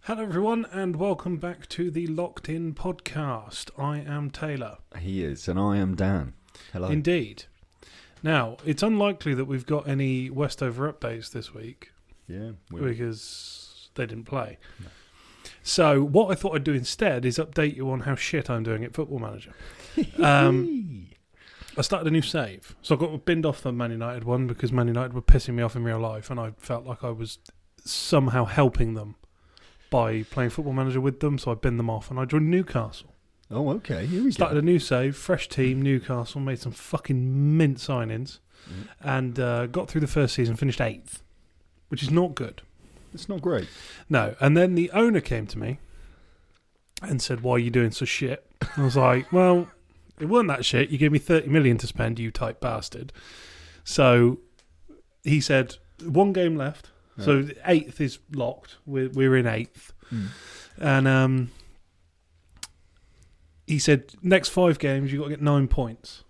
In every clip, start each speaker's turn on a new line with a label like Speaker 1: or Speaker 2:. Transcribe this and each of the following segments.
Speaker 1: Hello, everyone, and welcome back to the Locked In podcast. I am Taylor.
Speaker 2: He is, and I am Dan. Hello.
Speaker 1: Indeed. Now, it's unlikely that we've got any Westover updates this week
Speaker 2: Yeah.
Speaker 1: because they didn't play.
Speaker 2: No.
Speaker 1: So, what I thought I'd do instead is update you on how shit I'm doing at Football Manager. I started a new save. So I got binned off the Man United one because Man United were pissing me off in real life, and I felt like I was somehow helping them by playing Football Manager with them, so I binned them off and I joined Newcastle.
Speaker 2: Oh, okay. Here we
Speaker 1: Started
Speaker 2: go.
Speaker 1: a new save, fresh team, Newcastle, made some fucking mint signings, and got through the first season, finished 8th, which is not good.
Speaker 2: It's not great.
Speaker 1: No, and then the owner came to me and said, "Why are you doing so shit?" I was like, "Well, it wasn't that shit. You gave me 30 million to spend, you type bastard." So he said, 1 game left.
Speaker 2: Yeah.
Speaker 1: So 8th is locked. We're in 8th. And he said, next 5 games, you've got to get 9 points.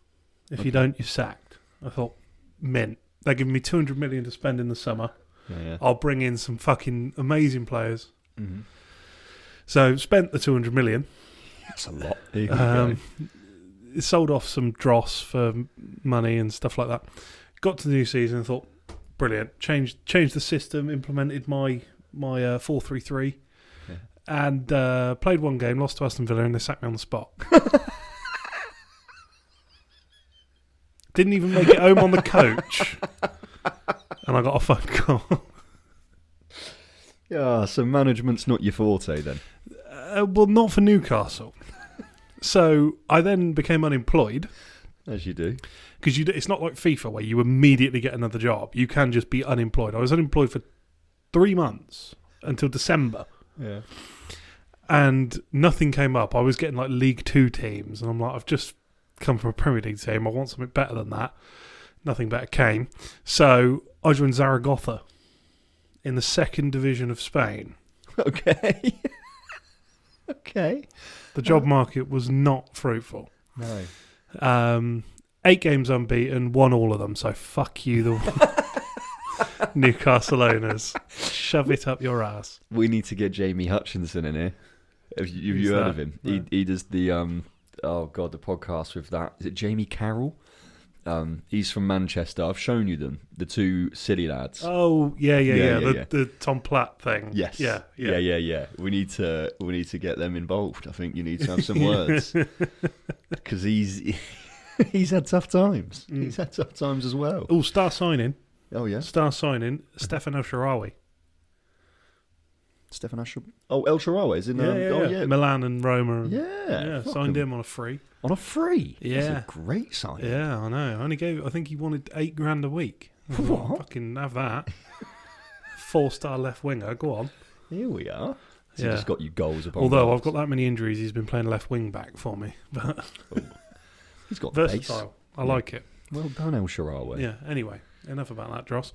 Speaker 1: If you don't, you're sacked. I thought, mint. They're giving me 200 million to spend in the summer.
Speaker 2: Yeah.
Speaker 1: I'll bring in some fucking amazing players.
Speaker 2: Mm-hmm.
Speaker 1: So spent the 200 million.
Speaker 2: That's a lot. Here we go.
Speaker 1: Sold off some dross for money and stuff like that. Got to the new season and thought, brilliant. Changed the system, implemented my 4-3-3,
Speaker 2: Yeah.
Speaker 1: and played 1 game, lost to Aston Villa, and they sacked me on the spot. Didn't even make it home on the coach, and I got a phone call.
Speaker 2: Yeah, so management's not your forte then.
Speaker 1: Well, not for Newcastle. So I then became unemployed.
Speaker 2: As you do.
Speaker 1: Because it's not like FIFA where you immediately get another job. You can just be unemployed. I was unemployed for 3 months until December.
Speaker 2: Yeah.
Speaker 1: And nothing came up. I was getting like League 2 teams. And I'm like, I've just come from a Premier League team. I want something better than that. Nothing better came. So I joined Zaragoza in the 2nd division of Spain.
Speaker 2: Okay. Okay.
Speaker 1: The job market was not fruitful.
Speaker 2: No.
Speaker 1: 8 games unbeaten, won all of them. So fuck you, the Newcastle owners. Shove it up your ass.
Speaker 2: We need to get Jamie Hutchinson in here. Have you heard of him?
Speaker 1: No.
Speaker 2: He does the the podcast with that. Is it Jamie Carroll? He's from Manchester. I've shown you them. The 2 silly lads.
Speaker 1: Oh yeah.
Speaker 2: Yeah.
Speaker 1: The Tom Platt thing.
Speaker 2: Yes.
Speaker 1: Yeah.
Speaker 2: We need to get them involved. I think you need to have some words because he's had tough times. He's had tough times as well.
Speaker 1: Oh, star signing.
Speaker 2: Oh yeah,
Speaker 1: Stefan El Shaarawy.
Speaker 2: Stefan Asher. Oh, El Shaarawy is in. Oh yeah,
Speaker 1: Milan and Roma.
Speaker 2: Yeah.
Speaker 1: Signed him on a free.
Speaker 2: On a free.
Speaker 1: Yeah.
Speaker 2: That's a great sign.
Speaker 1: Yeah, I know. I think he wanted $8,000 a week.
Speaker 2: What?
Speaker 1: Fucking have that. 4-star left winger. Go on.
Speaker 2: Here we are. So
Speaker 1: Yeah.
Speaker 2: just got you goals upon
Speaker 1: Although
Speaker 2: goals.
Speaker 1: I've got that many injuries, he's been playing left wing back for me. But
Speaker 2: He's got the pace.
Speaker 1: versatile. I like it.
Speaker 2: Well done, El Shaarawy.
Speaker 1: Yeah. Anyway, enough about that, Dross.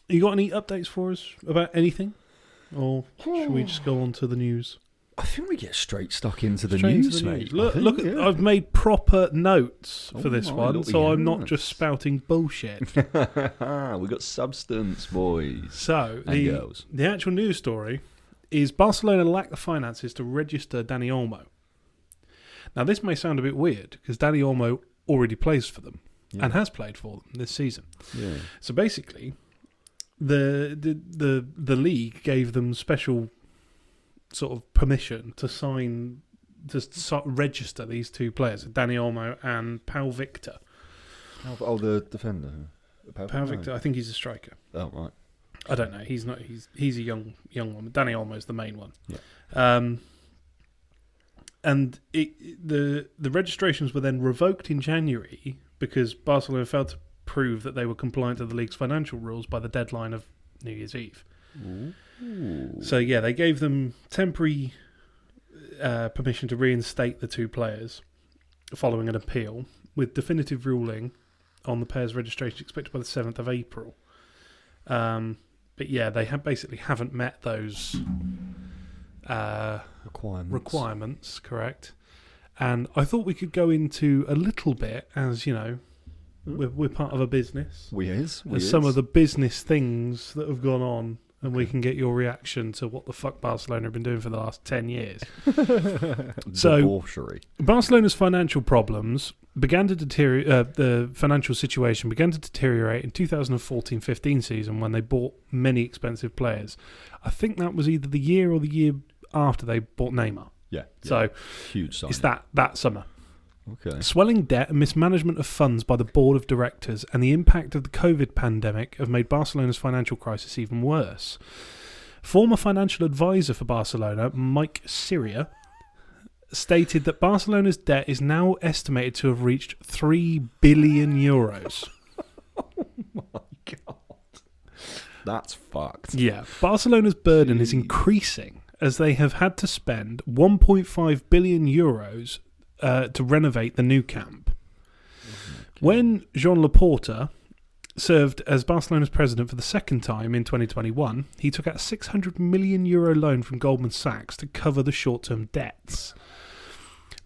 Speaker 1: You got any updates for us about anything, or should we just go on to the news?
Speaker 2: I think we get straight stuck into the
Speaker 1: Straight into
Speaker 2: news,
Speaker 1: the
Speaker 2: mate.
Speaker 1: news.
Speaker 2: I think,
Speaker 1: Look!
Speaker 2: yeah.
Speaker 1: I've made proper notes for
Speaker 2: Oh
Speaker 1: this
Speaker 2: my
Speaker 1: one,
Speaker 2: lordy,
Speaker 1: so I'm not
Speaker 2: yes.
Speaker 1: just spouting bullshit.
Speaker 2: We got substance, boys.
Speaker 1: So
Speaker 2: And girls.
Speaker 1: the actual news story is Barcelona lack the finances to register Dani Olmo. Now, this may sound a bit weird because Dani Olmo already plays for them and has played for them this season.
Speaker 2: Yeah.
Speaker 1: So basically, the league gave them special sort of permission to register these 2 players, Dani Olmo and Pau Victor.
Speaker 2: Oh, the defender.
Speaker 1: Pau Victor, I think he's a striker.
Speaker 2: Oh, right.
Speaker 1: I don't know. He's not. He's a young one. Dani Olmo's the main one.
Speaker 2: Yeah.
Speaker 1: And the registrations were then revoked in January because Barcelona failed to prove that they were compliant to the league's financial rules by the deadline of New Year's Eve.
Speaker 2: Ooh.
Speaker 1: So yeah, they gave them temporary permission to reinstate the 2 players following an appeal, with definitive ruling on the pair's registration expected by the 7th of April. But yeah, they basically haven't met those requirements, correct? And I thought we could go into a little bit, as you know, we're part of a business.
Speaker 2: We is.
Speaker 1: There's some of the business things that have gone on and we can get your reaction to what the fuck Barcelona have been doing for the last 10 years. So,
Speaker 2: Debauchery.
Speaker 1: Barcelona's financial problems began to deteriorate. The financial situation began to deteriorate in 2014-15 season when they bought many expensive players. I think that was either the year or the year after they bought Neymar.
Speaker 2: Yeah.
Speaker 1: So
Speaker 2: huge sign.
Speaker 1: it's that summer.
Speaker 2: Okay.
Speaker 1: Swelling debt and mismanagement of funds by the board of directors and the impact of the COVID pandemic have made Barcelona's financial crisis even worse. Former financial advisor for Barcelona, Mike Syria, stated that Barcelona's debt is now estimated to have reached €3 billion.
Speaker 2: Oh my God. That's fucked.
Speaker 1: Yeah. Barcelona's burden is increasing as they have had to spend €1.5 billion to renovate the Nou Camp. When Joan Laporta served as Barcelona's president for the second time in 2021, he took out a €600 million loan from Goldman Sachs to cover the short-term debts.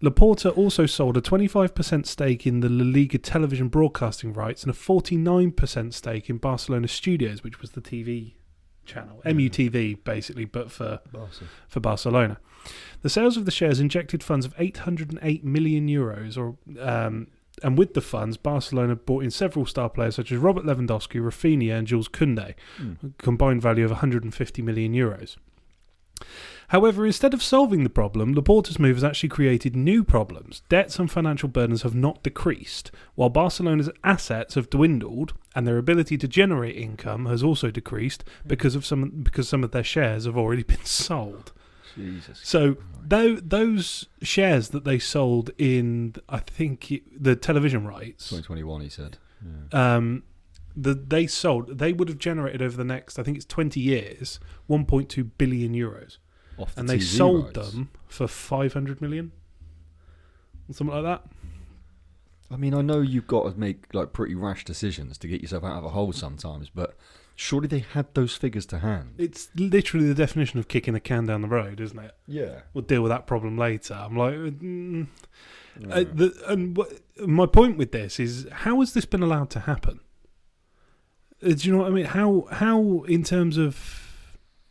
Speaker 1: Laporta also sold a 25% stake in the La Liga television broadcasting rights and a 49% stake in Barcelona Studios, which was the TV channel, MUTV basically, but for Barcelona. The sales of the shares injected funds of €808 million, and with the funds, Barcelona bought in several star players such as Robert Lewandowski, Rafinha, and Jules Koundé, a combined value of €150 million. However, instead of solving the problem, Laporta's move has actually created new problems. Debts and financial burdens have not decreased, while Barcelona's assets have dwindled, and their ability to generate income has also decreased because some of their shares have already been sold.
Speaker 2: Jesus.
Speaker 1: So those shares that they sold in, I think, the television rights,
Speaker 2: 2021, he said.
Speaker 1: They would have generated over the next, I think it's 20 years, €1.2 billion.
Speaker 2: Off the
Speaker 1: and they
Speaker 2: TV
Speaker 1: sold
Speaker 2: rights.
Speaker 1: them for 500 million, something like that.
Speaker 2: I mean, I know you've got to make like pretty rash decisions to get yourself out of a hole sometimes, but surely they had those figures to hand.
Speaker 1: It's literally the definition of kicking the can down the road, isn't it?
Speaker 2: Yeah.
Speaker 1: We'll deal with that problem later. I'm like, my point with this is, how has this been allowed to happen? Do you know what I mean? How in terms of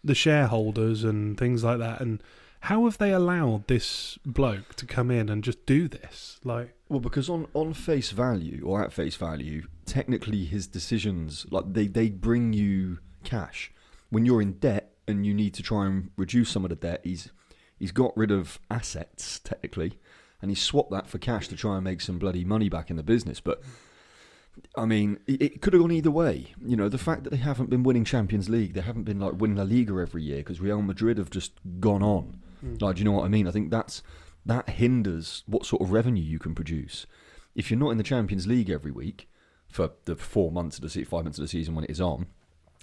Speaker 1: the shareholders and things like that, and how have they allowed this bloke to come in and just do this? Like,
Speaker 2: well, because on face value, or at face value, technically his decisions, like they bring you cash. When you're in debt and you need to try and reduce some of the debt, he's got rid of assets, technically, and he swapped that for cash to try and make some bloody money back in the business. But I mean, it could have gone either way. You know, the fact that they haven't been winning Champions League, they haven't been like winning La Liga every year because Real Madrid have just gone on. Like, do you know what I mean? I think that hinders what sort of revenue you can produce. If you're not in the Champions League every week for the 5 months of the season when it is on,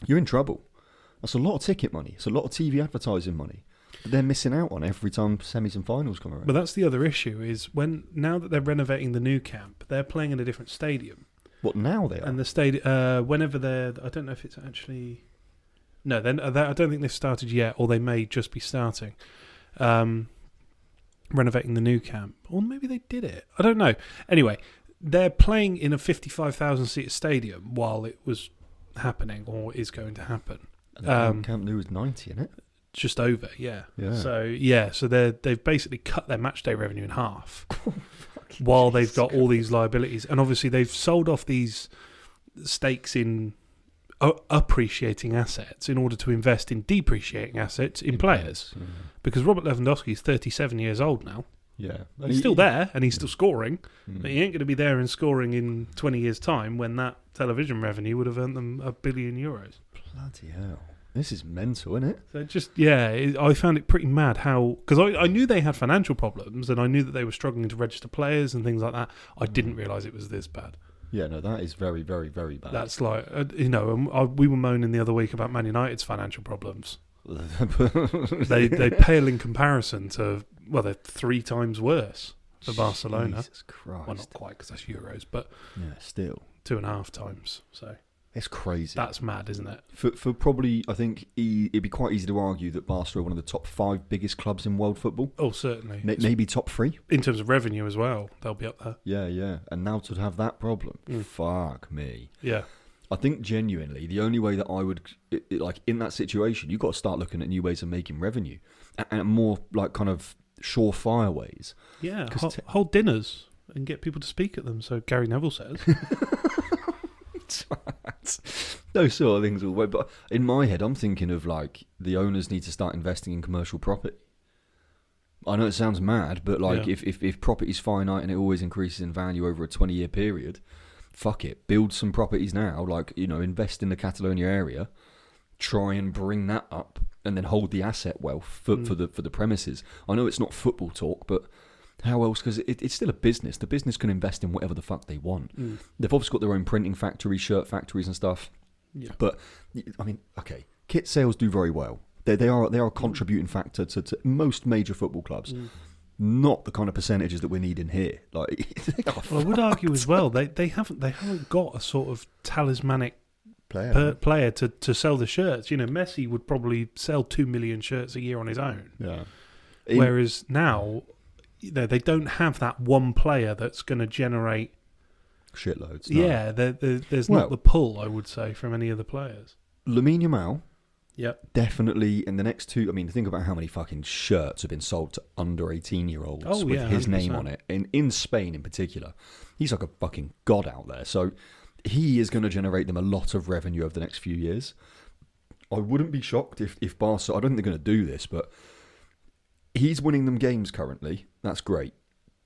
Speaker 2: you're in trouble. That's a lot of ticket money. It's a lot of TV advertising money. They're missing out on every time semis and finals come around.
Speaker 1: But that's the other issue, is now that they're renovating the Nou Camp, they're playing in a different stadium.
Speaker 2: What, now they are?
Speaker 1: And the stadium, whenever they're, I don't know if it's actually, no, I don't think they've started yet, or they may just be starting, renovating the Nou Camp. Or maybe they did it. I don't know. Anyway, they're playing in a 55,000 seat stadium while it was happening, or is going to happen.
Speaker 2: Camp Nou is 90, isn't it?
Speaker 1: Just over, yeah.
Speaker 2: Yeah.
Speaker 1: So they've basically cut their match day revenue in half, while they've got all these liabilities, and obviously they've sold off these stakes in appreciating assets in order to invest in depreciating assets in players.
Speaker 2: Yeah.
Speaker 1: Because Robert Lewandowski is 37 years old now.
Speaker 2: Yeah,
Speaker 1: He's still there and he's still scoring,
Speaker 2: Mm.
Speaker 1: but he ain't going to be there and scoring in 20 years' time when that television revenue would have earned them €1 billion.
Speaker 2: Bloody hell. This is mental, isn't it?
Speaker 1: So just, I found it pretty mad how, because I knew they had financial problems and I knew that they were struggling to register players and things like that. I didn't realise it was this bad.
Speaker 2: Yeah, no, that is very, very, very bad.
Speaker 1: That's like, we were moaning the other week about Man United's financial problems. They pale in comparison to, well, they're 3 times worse for Barcelona.
Speaker 2: Jesus Christ.
Speaker 1: Well, not quite because that's Euros, but
Speaker 2: Yeah, still.
Speaker 1: 2.5 times. So
Speaker 2: It's crazy.
Speaker 1: that's mad, isn't it?
Speaker 2: For probably, I think it'd be quite easy to argue that Barcelona are one of the top 5 biggest clubs in world football.
Speaker 1: Oh, certainly.
Speaker 2: Maybe top 3.
Speaker 1: In terms of revenue as well, they'll be up there.
Speaker 2: Yeah. And now to have that problem,
Speaker 1: Mm.
Speaker 2: fuck me.
Speaker 1: Yeah.
Speaker 2: I think genuinely the only way that I would, like in that situation, you've got to start looking at new ways of making revenue and more like kind of surefire ways.
Speaker 1: Yeah, hold dinners and get people to speak at them, so Gary Neville says.
Speaker 2: Those sort of things will work. But in my head, I'm thinking of like the owners need to start investing in commercial property. I know it sounds mad, but like if property's finite and it always increases in value over a 20-year period, fuck it. Build some properties now, like, you know, invest in the Catalonia area, try and bring that up, and then hold the asset wealth for the premises. I know it's not football talk, but how else? Because it's still a business. The business can invest in whatever the fuck they want. They've obviously got their own printing factories, shirt factories and stuff. Yeah. But, I mean, okay, kit sales do very well. They are a contributing factor to most major football clubs. Not the kind of percentages that we're needing here. Like,
Speaker 1: well, I would argue as well, they haven't got a sort of talismanic player to sell the shirts. You know, Messi would probably sell 2 million shirts a year on his own.
Speaker 2: Yeah.
Speaker 1: Whereas now, you know, they don't have that one player that's going to generate
Speaker 2: shitloads. No.
Speaker 1: Yeah, there's not the pull, I would say, from any of the players.
Speaker 2: Lamine Yamal,
Speaker 1: definitely
Speaker 2: in the next two. I mean, think about how many fucking shirts have been sold to under 18-year-olds with his 100%. Name on it. In Spain, in particular, he's like a fucking god out there. So he is going to generate them a lot of revenue over the next few years. I wouldn't be shocked if Barca. I don't think they're going to do this, but he's winning them games currently. That's great,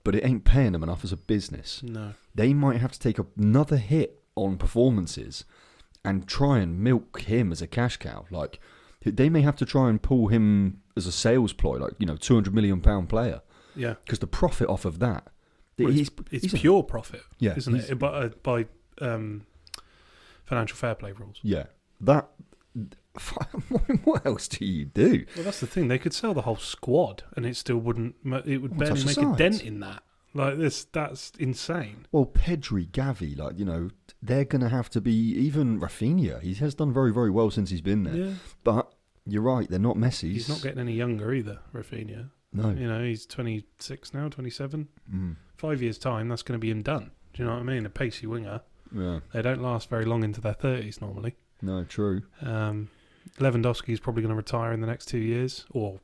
Speaker 2: but it ain't paying them enough as a business.
Speaker 1: No,
Speaker 2: they might have to take another hit on performances and try and milk him as a cash cow. Like, they may have to try and pull him as a sales ploy, like, you know, £200 million player.
Speaker 1: Yeah.
Speaker 2: Because the profit off of that,
Speaker 1: well, he's pure profit, isn't it? By financial fair play rules.
Speaker 2: Yeah. That. What else do you do?
Speaker 1: Well, that's the thing. They could sell the whole squad, and it still wouldn't. It would barely make a dent in that. Like this, that's insane.
Speaker 2: Well, Pedri, Gavi, like, you know, they're going to have to be, even Rafinha. He has done very, very well since he's been there. Yeah. But you're right, they're not Messi's.
Speaker 1: He's not getting any younger either, Rafinha.
Speaker 2: No.
Speaker 1: You know, he's 26 now, 27. 5 years' time, that's going to be him done. Do you know what I mean? A pacey winger.
Speaker 2: Yeah.
Speaker 1: They don't last very long into their 30s normally.
Speaker 2: No, true.
Speaker 1: Lewandowski's probably going to retire in the next 2 years, or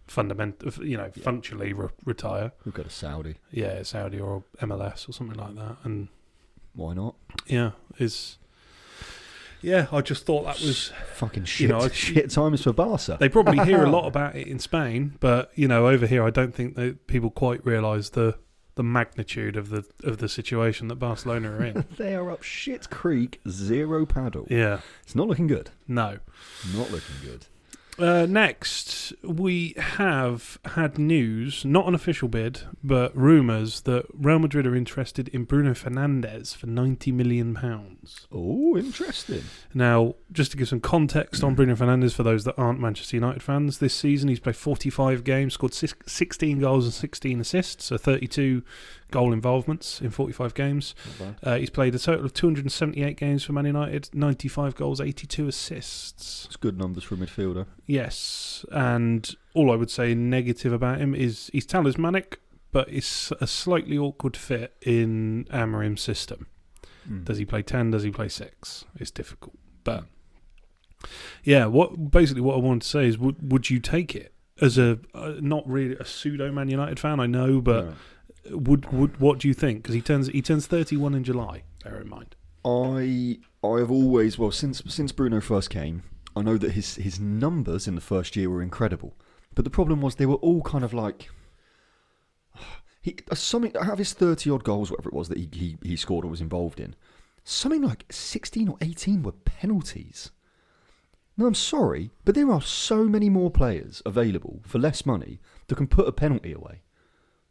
Speaker 1: functionally retire.
Speaker 2: We've got a Saudi.
Speaker 1: Yeah, Saudi or MLS or something like that. And
Speaker 2: why not?
Speaker 1: Yeah, I just thought that was
Speaker 2: fucking shit. You know, shit times for Barca.
Speaker 1: They probably hear a lot about it in Spain, but you know, over here, I don't think that people quite realise the magnitude of the situation that Barcelona are in.
Speaker 2: They are up shit creek, 0 paddle.
Speaker 1: Yeah,
Speaker 2: it's not looking good.
Speaker 1: No,
Speaker 2: not looking good.
Speaker 1: Next, we have had news, not an official bid, but rumours that Real Madrid are interested in Bruno Fernandes for £90 million.
Speaker 2: Oh, interesting.
Speaker 1: Now, just to give some context on Bruno Fernandes for those that aren't Manchester United fans, this season he's played 45 games, scored 16 goals and 16 assists, so 32 goal involvements in 45 games. He's played a total of 278 games for Man United, 95 goals, 82 assists.
Speaker 2: It's good numbers for a midfielder.
Speaker 1: Yes, and all I would say negative about him is he's talismanic, but it's a slightly awkward fit in Amorim's system. Does he play 10? Does he play 6? It's difficult. But yeah, what I wanted to say is, would you take it as a not really a pseudo Man United fan? I know, but what do you think? Because he turns 31 in July. Bear in mind.
Speaker 2: I have always, since Bruno first came, I know that his numbers in the first year were incredible, but the problem was they were all kind of like something out of his 30-odd goals, whatever it was that he scored or was involved in, something like 16 or 18 were penalties. Now, I'm sorry, but there are so many more players available for less money that can put a penalty away.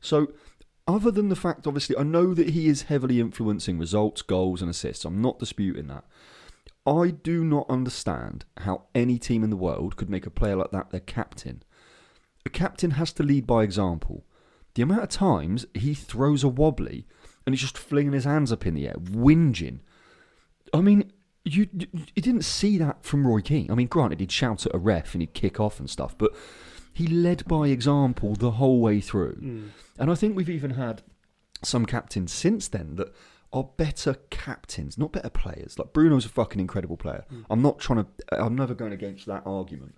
Speaker 2: So, other than the fact, obviously, I know that he is heavily influencing results, goals and assists. I'm not disputing that. I do not understand how any team in the world could make a player like that their captain. A captain has to lead by example. The amount of times he throws a wobbly and he's just flinging his hands up in the air, whinging. I mean, you didn't see that from Roy Keane. I mean, granted, he'd shout at a ref and he'd kick off and stuff, but he led by example the whole way through. And I think we've even had some captains since then that are better captains, not better players. Like Bruno's a fucking incredible player. I'm never going against that argument.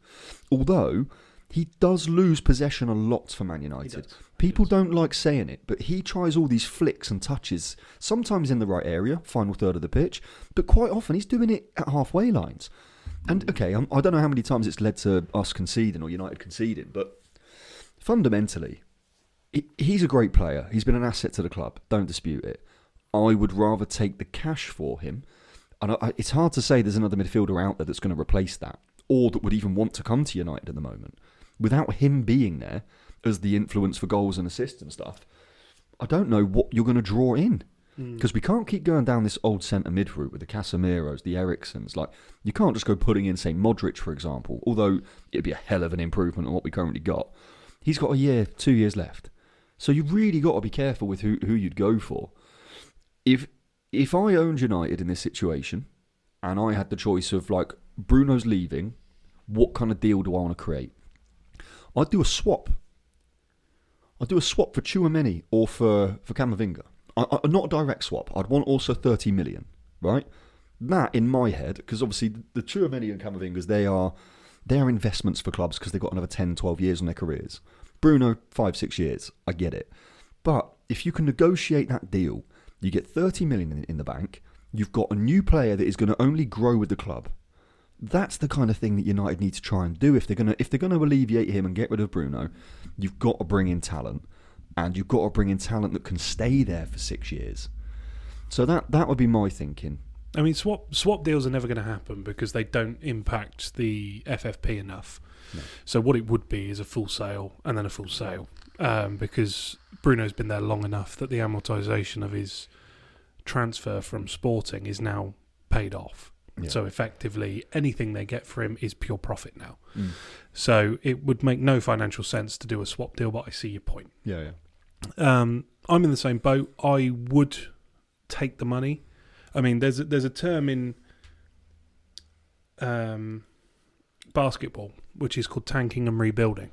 Speaker 2: Although he does lose possession a lot for Man United. People don't like saying it, but he tries all these flicks and touches, sometimes in the right area, final third of the pitch, but quite often he's doing it at halfway lines. And okay, I don't know how many times it's led to us conceding or United conceding, but fundamentally, he's a great player. He's been an asset to the club. Don't dispute it. I would rather take the cash for him. And it's hard to say there's another midfielder out there that's going to replace that, or that would even want to come to United at the moment. Without him being there as the influence for goals and assists and stuff, I don't know what you're going to draw in. Because we can't keep going down this old centre mid route with the Casemiros, the Ericssons. Like, you can't just go putting in, say, Modric, for example, although it'd be a hell of an improvement on what we currently got. He's got 2 years left. So you've really got to be careful with who you'd go for. If I owned United in this situation, and I had the choice of, like, Bruno's leaving, what kind of deal do I want to create? I'd do a swap. I'd do a swap for Tchouaméni or for Camavinga. Not a direct swap. I'd want also 30 million, right? That, in my head, because obviously the Tchouaméni and Camavingas, they are investments for clubs because they've got another 10, 12 years on their careers. Bruno, 5, 6 years. I get it. But if you can negotiate that deal, you get 30 million in the bank, you've got a new player that is going to only grow with the club. That's the kind of thing that United need to try and do. If they're going to alleviate him and get rid of Bruno, you've got to bring in talent. And you've got to bring in talent that can stay there for 6 years. So that would be my thinking.
Speaker 1: I mean, swap deals are never going to happen because they don't impact the FFP enough. No. So what it would be is a full sale and then a full sale. Because Bruno's been there long enough that the amortisation of his transfer from Sporting is now paid off. Yeah. So effectively, anything they get for him is pure profit now. So it would make no financial sense to do a swap deal, but I see your point.
Speaker 2: Yeah.
Speaker 1: I'm in the same boat. I would take the money. I mean, there's a term in basketball which is called tanking and rebuilding,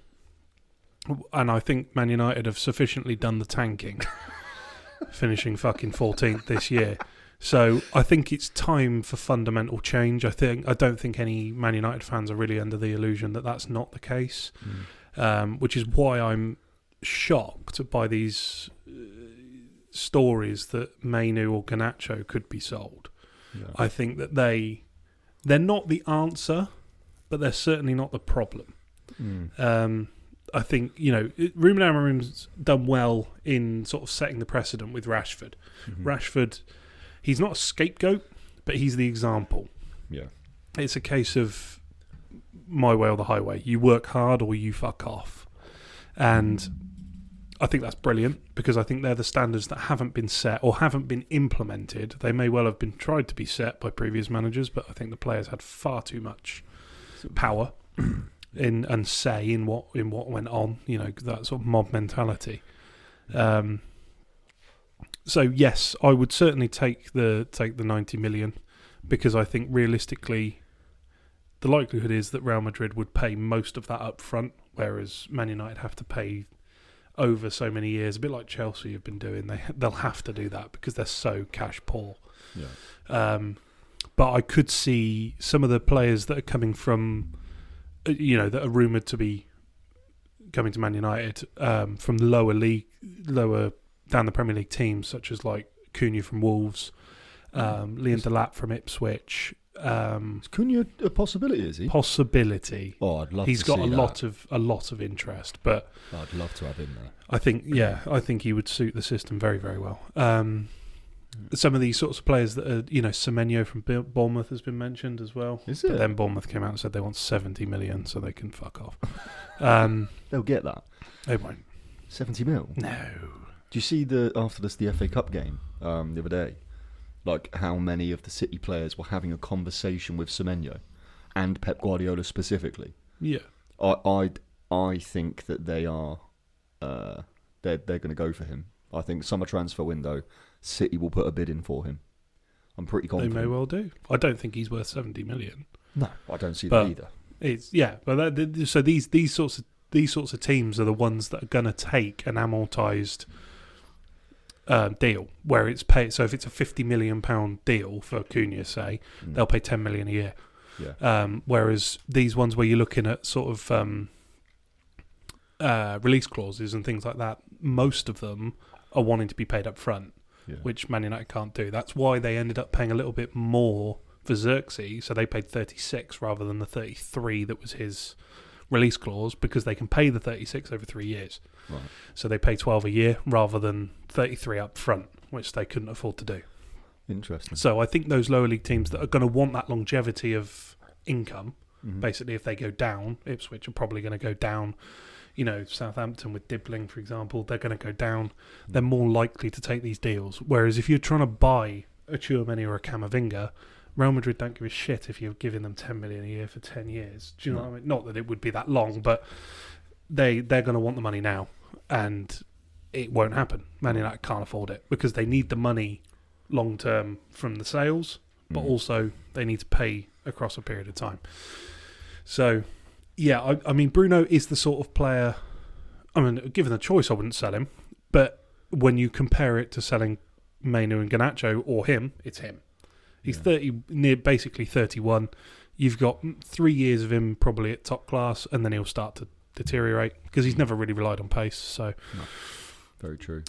Speaker 1: and I think Man United have sufficiently done the tanking, finishing fucking 14th this year. So I think it's time for fundamental change. I don't think any Man United fans are really under the illusion that that's not the case, which is why I'm shocked by these stories that Mainu or Garnacho could be sold. Yeah. I think that they're not the answer, but they're certainly not the problem. I think, Ruben Amorim's done well in sort of setting the precedent with Rashford. Rashford, he's not a scapegoat, but he's the example.
Speaker 2: Yeah.
Speaker 1: It's a case of my way or the highway. You work hard or you fuck off. And I think that's brilliant because I think they're the standards that haven't been set or haven't been implemented. They may well have been tried to be set by previous managers, but I think the players had far too much power and say in what went on, that sort of mob mentality. So yes, I would certainly take the 90 million because I think realistically the likelihood is that Real Madrid would pay most of that up front, whereas Man United have to pay over so many years, a bit like Chelsea have been doing. They'll have to do that because they're so cash poor. Yeah. But I could see some of the players that are coming from, that are rumoured to be coming to Man United from lower down the Premier League teams, such as like Cunha from Wolves, Liam Delap from Ipswich.
Speaker 2: Is Cunha a possibility? Is he?
Speaker 1: Possibility.
Speaker 2: Oh, I'd love.
Speaker 1: He's
Speaker 2: to
Speaker 1: got
Speaker 2: see
Speaker 1: a lot of interest, but
Speaker 2: I'd love to have him there.
Speaker 1: I think he would suit the system very, very well. Some of these sorts of players that are, Semenyo from Bournemouth has been mentioned as well.
Speaker 2: Is it?
Speaker 1: But then Bournemouth came out and said they want 70 million, so they can fuck off.
Speaker 2: They'll get that.
Speaker 1: They won't.
Speaker 2: 70 mil?
Speaker 1: No.
Speaker 2: Do you see after the FA Cup game the other day? Like how many of the City players were having a conversation with Semenyo and Pep Guardiola specifically.
Speaker 1: Yeah,
Speaker 2: I think that they are they're going to go for him. I think summer transfer window, City will put a bid in for him. I'm pretty confident.
Speaker 1: They may well do. I don't think he's worth 70 million.
Speaker 2: No, I don't see that either.
Speaker 1: So these sorts of teams are the ones that are going to take an amortised deal where it's paid. So if it's a £50 million deal for Cunha, say, they'll pay $10 million a year.
Speaker 2: Yeah.
Speaker 1: Whereas these ones where you're looking at sort of release clauses and things like that, most of them are wanting to be paid up front, which Man United can't do. That's why they ended up paying a little bit more for Xerxes, so they paid 36 rather than the 33 that was his release clause, because they can pay the 36 over 3 years.
Speaker 2: Right.
Speaker 1: So they pay 12 a year rather than 33 up front, which they couldn't afford to do.
Speaker 2: Interesting.
Speaker 1: So I think those lower league teams that are going to want that longevity of income, basically if they go down, Ipswich are probably going to go down. You know, Southampton with Dibbling, for example, they're going to go down. They're more likely to take these deals. Whereas if you're trying to buy a Tchouaméni or a Camavinga, Real Madrid don't give a shit if you're giving them 10 million a year for 10 years. Do you know what I mean? Not that it would be that long, but they're going to want the money now, and it won't happen. Man United can't afford it because they need the money long term from the sales, but also they need to pay across a period of time. So, yeah, I mean, Bruno is the sort of player. I mean, given the choice, I wouldn't sell him. But when you compare it to selling Mainu and Garnacho or him, it's him. He's basically 31. You've got 3 years of him probably at top class, and then he'll start to deteriorate because he's never really relied on pace. So,
Speaker 2: very true.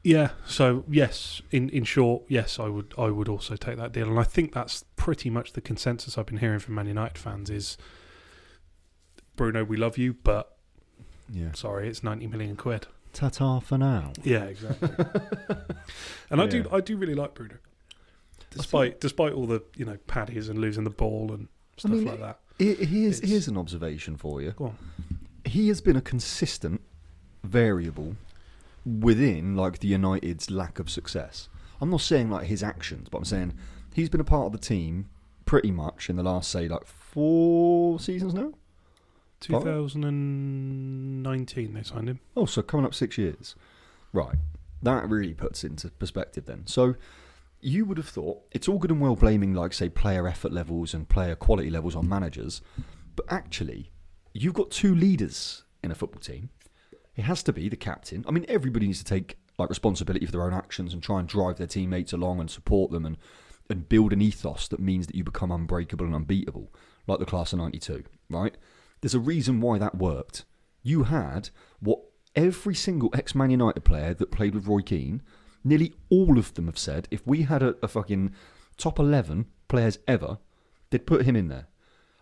Speaker 1: Yeah. So yes, in short, yes, I would also take that deal, and I think that's pretty much the consensus I've been hearing from Man United fans is, Bruno, we love you, but sorry, it's 90 million quid.
Speaker 2: Ta-ta for now.
Speaker 1: Yeah, exactly. And I do really like Bruno. Despite all the paddies and losing the ball and stuff like that.
Speaker 2: Here's an observation for you.
Speaker 1: Go on.
Speaker 2: He has been a consistent variable within like the United's lack of success. I'm not saying like his actions, but I'm saying he's been a part of the team pretty much in the last, say, like 4 seasons now.
Speaker 1: 2019 they signed him.
Speaker 2: Oh, so coming up 6 years. Right. That really puts it into perspective then. So you would have thought it's all good and well blaming, like, say, player effort levels and player quality levels on managers, but actually you've got 2 leaders in a football team. It has to be the captain. I mean, everybody needs to take like responsibility for their own actions and try and drive their teammates along and support them and build an ethos that means that you become unbreakable and unbeatable, like the class of 92, right? There's a reason why that worked. You had what every single ex-Man United player that played with Roy Keane, nearly all of them have said, if we had a fucking top 11 players ever, they'd put him in there.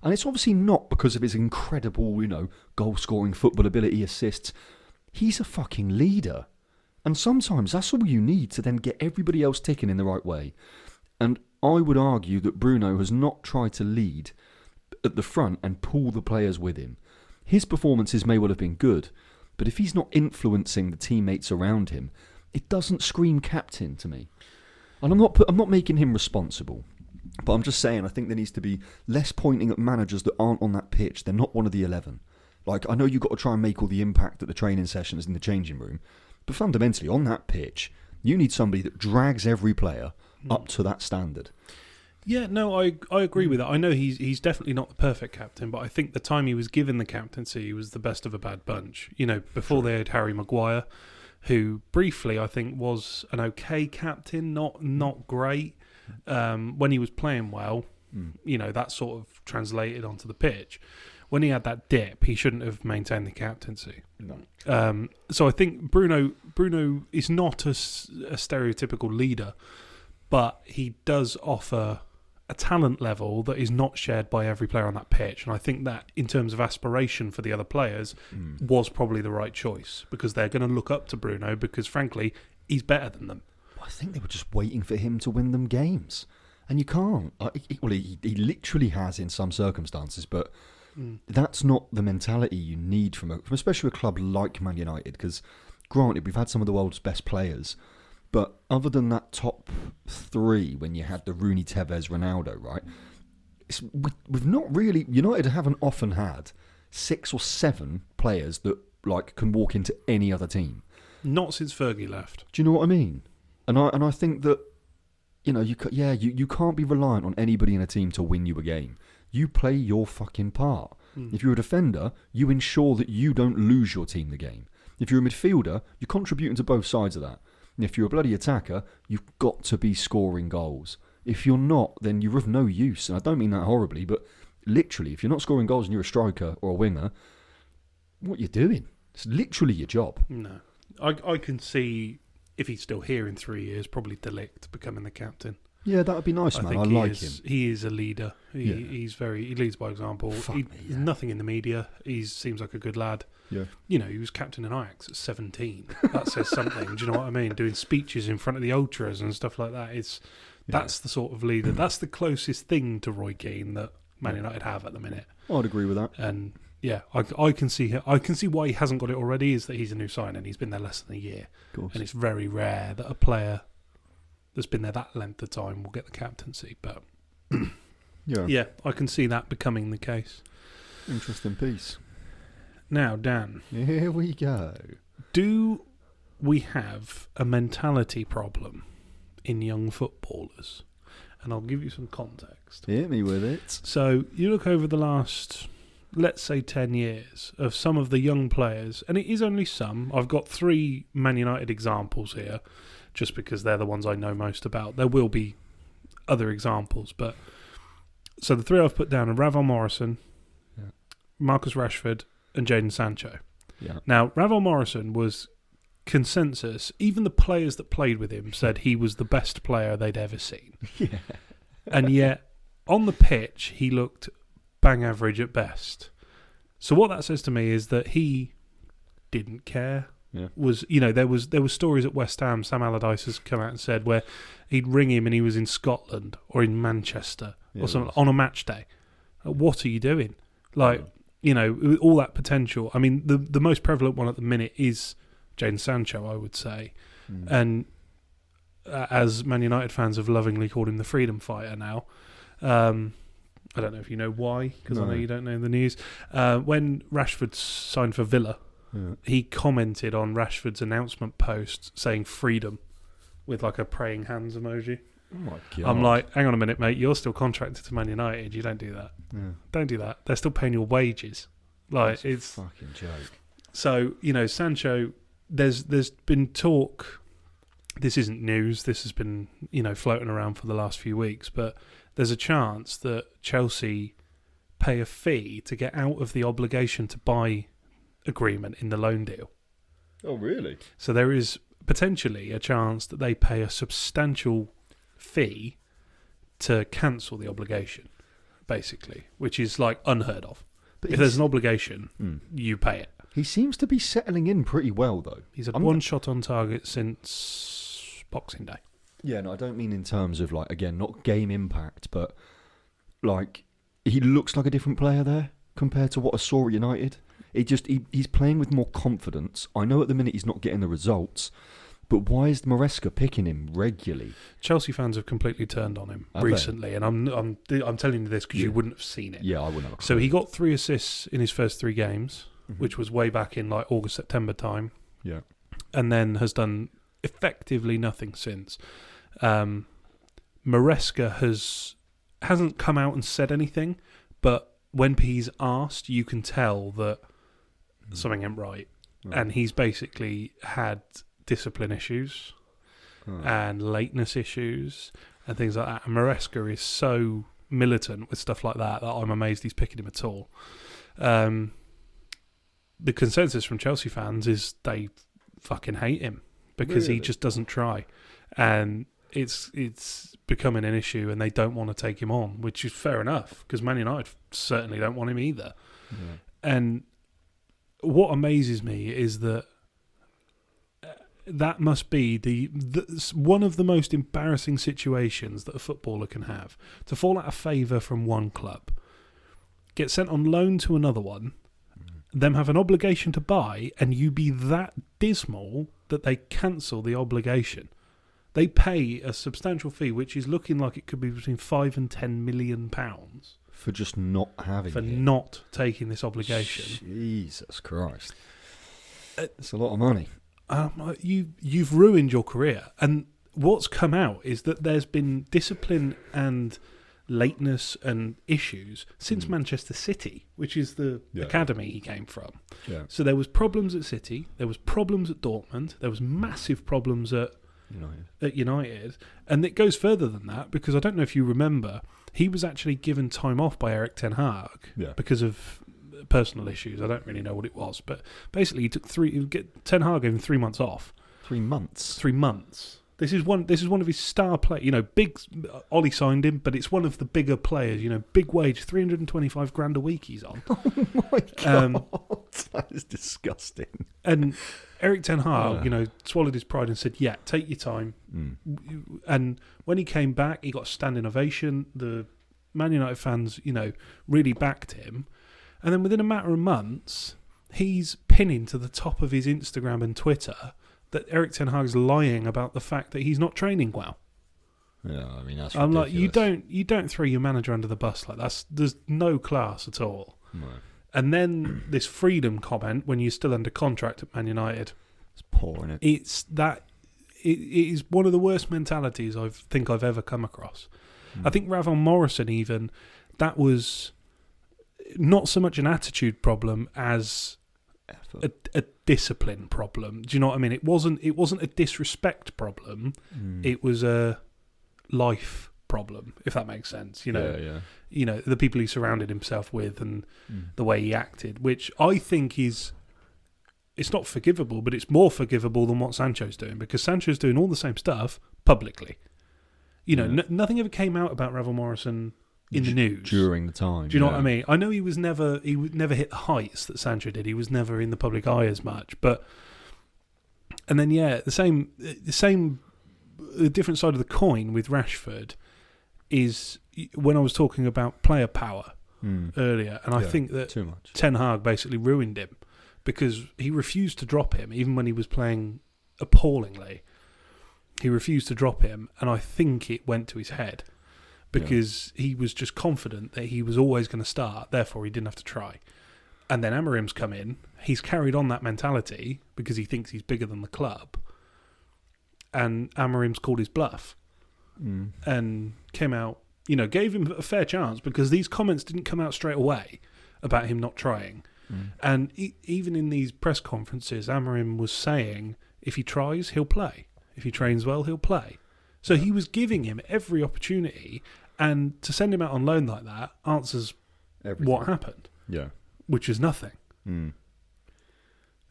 Speaker 2: And it's obviously not because of his incredible, goal-scoring football ability, assists. He's a fucking leader. And sometimes that's all you need to then get everybody else ticking in the right way. And I would argue that Bruno has not tried to lead at the front and pull the players with him. His performances may well have been good, but if he's not influencing the teammates around him, it doesn't scream captain to me. And I'm not making him responsible, but I'm just saying I think there needs to be less pointing at managers that aren't on that pitch. They're not one of the 11. Like, I know you've got to try and make all the impact at the training sessions in the changing room, but fundamentally on that pitch, you need somebody that drags every player up to that standard.
Speaker 1: Yeah, no, I agree with that. I know he's definitely not the perfect captain, but I think the time he was given the captaincy, he was the best of a bad bunch. Before they had Harry Maguire, who briefly I think was an okay captain, not great. When he was playing well, that sort of translated onto the pitch. When he had that dip, he shouldn't have maintained the captaincy.
Speaker 2: No.
Speaker 1: So I think Bruno is not a stereotypical leader, but he does offer a talent level that is not shared by every player on that pitch. And I think that in terms of aspiration for the other players was probably the right choice, because they're going to look up to Bruno because, frankly, he's better than them.
Speaker 2: I think they were just waiting for him to win them games. And you can't. He literally has in some circumstances, but that's not the mentality you need from especially a club like Man United, because granted, we've had some of the world's best players, but other than that top 3, when you had the Rooney, Tevez, Ronaldo, right? We've not really... United haven't often had 6 or 7 players that can walk into any other team.
Speaker 1: Not since Fergie left.
Speaker 2: Do you know what I mean? And I think that you can't be reliant on anybody in a team to win you a game. You play your fucking part. If you're a defender, you ensure that you don't lose your team the game. If you're a midfielder, you're contributing to both sides of that. And if you're a bloody attacker, you've got to be scoring goals. If you're not, then you're of no use. And I don't mean that horribly, but literally, if you're not scoring goals and you're a striker or a winger, what you're doing? It's literally your job.
Speaker 1: No. I can see, if he's still here in 3 years, probably De Ligt becoming the captain.
Speaker 2: Yeah, that would be nice, man. I like him.
Speaker 1: He is a leader. He leads by example.
Speaker 2: Fuck me, yeah.
Speaker 1: Nothing in the media. He seems like a good lad.
Speaker 2: Yeah.
Speaker 1: You know, he was captain in Ajax at 17. That says something. Do you know what I mean? Doing speeches in front of the ultras and stuff like that. That's the sort of leader. That's the closest thing to Roy Keane that Man United have at the minute.
Speaker 2: I'd agree with that.
Speaker 1: And yeah, I can see I can see why he hasn't got it already. Is that he's a new signing? He's been there less than a year,
Speaker 2: Of course.
Speaker 1: and it's very rare that a player that's been there that length of time will get the captaincy. But yeah, I can see that becoming the case.
Speaker 2: Interesting piece.
Speaker 1: Now, Dan,
Speaker 2: Here we go.
Speaker 1: do we have a mentality problem in young footballers? And I'll give you some context.
Speaker 2: Hit me with it.
Speaker 1: So you look over the last, let's say, 10 years of some of the young players, and it is only some. I've got 3 Man United examples here, just because they're the ones I know most about. There will be other examples, but so the 3 I've put down are Ravel Morrison, Marcus Rashford, and Jadon Sancho.
Speaker 2: Yeah.
Speaker 1: Now, Ravel Morrison was consensus. Even the players that played with him said he was the best player they'd ever seen.
Speaker 2: Yeah.
Speaker 1: And yet, on the pitch, he looked bang average at best. So what that says to me is that he didn't care.
Speaker 2: Yeah.
Speaker 1: There was stories at West Ham. Sam Allardyce has come out and said where he'd ring him and he was in Scotland or in Manchester or something on a match day. What are you doing? With all that potential. I mean, the most prevalent one at the minute is Jadon Sancho, I would say, and as Man United fans have lovingly called him the freedom fighter now. I don't know if you know why, because I know you don't know the news. When Rashford signed for Villa, he commented on Rashford's announcement post saying freedom with like a praying hands emoji.
Speaker 2: Oh my God.
Speaker 1: I'm like, hang on a minute, mate. You're still contracted to Man United. You don't do that.
Speaker 2: Yeah.
Speaker 1: Don't do that. They're still paying your wages. Like, it's
Speaker 2: a fucking joke.
Speaker 1: So, Sancho, there's been talk. This isn't news. This has been, floating around for the last few weeks. But there's a chance that Chelsea pay a fee to get out of the obligation to buy agreement in the loan deal.
Speaker 2: Oh, really?
Speaker 1: So there is potentially a chance that they pay a substantial fee to cancel the obligation, basically, which is like unheard of. But if there's an obligation, you pay it.
Speaker 2: He seems to be settling in pretty well, though.
Speaker 1: He's had one shot on target since Boxing Day.
Speaker 2: Yeah, no, I don't mean in terms of, not game impact, but, he looks like a different player there compared to what I saw at United. He's playing with more confidence. I know at the minute he's not getting the results, but why is Maresca picking him regularly?
Speaker 1: Chelsea fans have completely turned on him recently, and I'm telling you this because you wouldn't have seen it.
Speaker 2: Yeah, I wouldn't have.
Speaker 1: So he got 3 assists in his first 3 games, which was way back in August, September time.
Speaker 2: Yeah,
Speaker 1: and then has done effectively nothing since. Maresca hasn't come out and said anything, but when he's asked, you can tell that something ain't right, and he's basically had discipline issues and lateness issues and things like that. And Maresca is so militant with stuff like that I'm amazed he's picking him at all. The consensus from Chelsea fans is they fucking hate him because he just doesn't try, and it's becoming an issue, and they don't want to take him on, which is fair enough because Man United certainly don't want him either. And what amazes me is that must be the one of the most embarrassing situations that a footballer can have, to fall out of favour from one club, get sent on loan to another one, them have an obligation to buy, and you be that dismal that they cancel the obligation. They pay a substantial fee, which is looking like it could be between £5 and £10 million
Speaker 2: for just not having
Speaker 1: not taking this obligation.
Speaker 2: Jesus Christ, it's a lot of money.
Speaker 1: You've ruined your career, and what's come out is that there's been discipline and lateness and issues since Manchester City, which is the academy he came from. So there was problems at City, there was problems at Dortmund, there was massive problems at at United. And it goes further than that, because I don't know if you remember, he was actually given time off by Erik Ten Hag because of personal issues. I don't really know what it was, but basically he took Ten Hag gave him 3 months off.
Speaker 2: 3 months.
Speaker 1: 3 months. This is one of his star players. Big. Ollie signed him, but it's one of the bigger players. Big wage, 325 grand a week he's on.
Speaker 2: Oh my god, that is disgusting.
Speaker 1: And Erik Ten Hag, swallowed his pride and said, "Yeah, take your time." And when he came back, he got a standing ovation. The Man United fans, really backed him. And then within a matter of months, he's pinning to the top of his Instagram and Twitter that Erik Ten Hag's lying about the fact that he's not training well.
Speaker 2: Yeah, I mean, that's
Speaker 1: I'm
Speaker 2: ridiculous.
Speaker 1: like, you don't throw your manager under the bus like that. There's no class at all.
Speaker 2: No.
Speaker 1: And then this freedom comment when you're still under contract at Man United.
Speaker 2: It's poor, isn't it?
Speaker 1: It is one of the worst mentalities I think I've ever come across. I think Ravel Morrison even, that was not so much an attitude problem as a discipline problem. Do you know what I mean? It wasn't a disrespect problem. It was a life problem, if that makes sense. The people he surrounded himself with and the way he acted, which I think it's not forgivable, but it's more forgivable than what Sancho's doing, because Sancho's doing all the same stuff publicly. Nothing ever came out about Ravel Morrison in the news
Speaker 2: during the time.
Speaker 1: Do you know what I mean? I know he would never hit the heights that Sancho did. He was never in the public eye as much. And then the different side of the coin with Rashford is when I was talking about player power earlier, and I think that
Speaker 2: too much.
Speaker 1: Ten Hag basically ruined him because he refused to drop him even when he was playing appallingly. He refused to drop him, and I think it went to his head. Because he was just confident that he was always going to start, therefore he didn't have to try. And then Amarim's come in, he's carried on that mentality because he thinks he's bigger than the club. And Amarim's called his bluff and came out, gave him a fair chance, because these comments didn't come out straight away about him not trying. And even in these press conferences, Amarim was saying if he tries, he'll play. If he trains well, he'll play. So he was giving him every opportunity. And to send him out on loan like that answers
Speaker 2: Everything.
Speaker 1: what happened.
Speaker 2: Yeah.
Speaker 1: Which is nothing.
Speaker 2: Mad.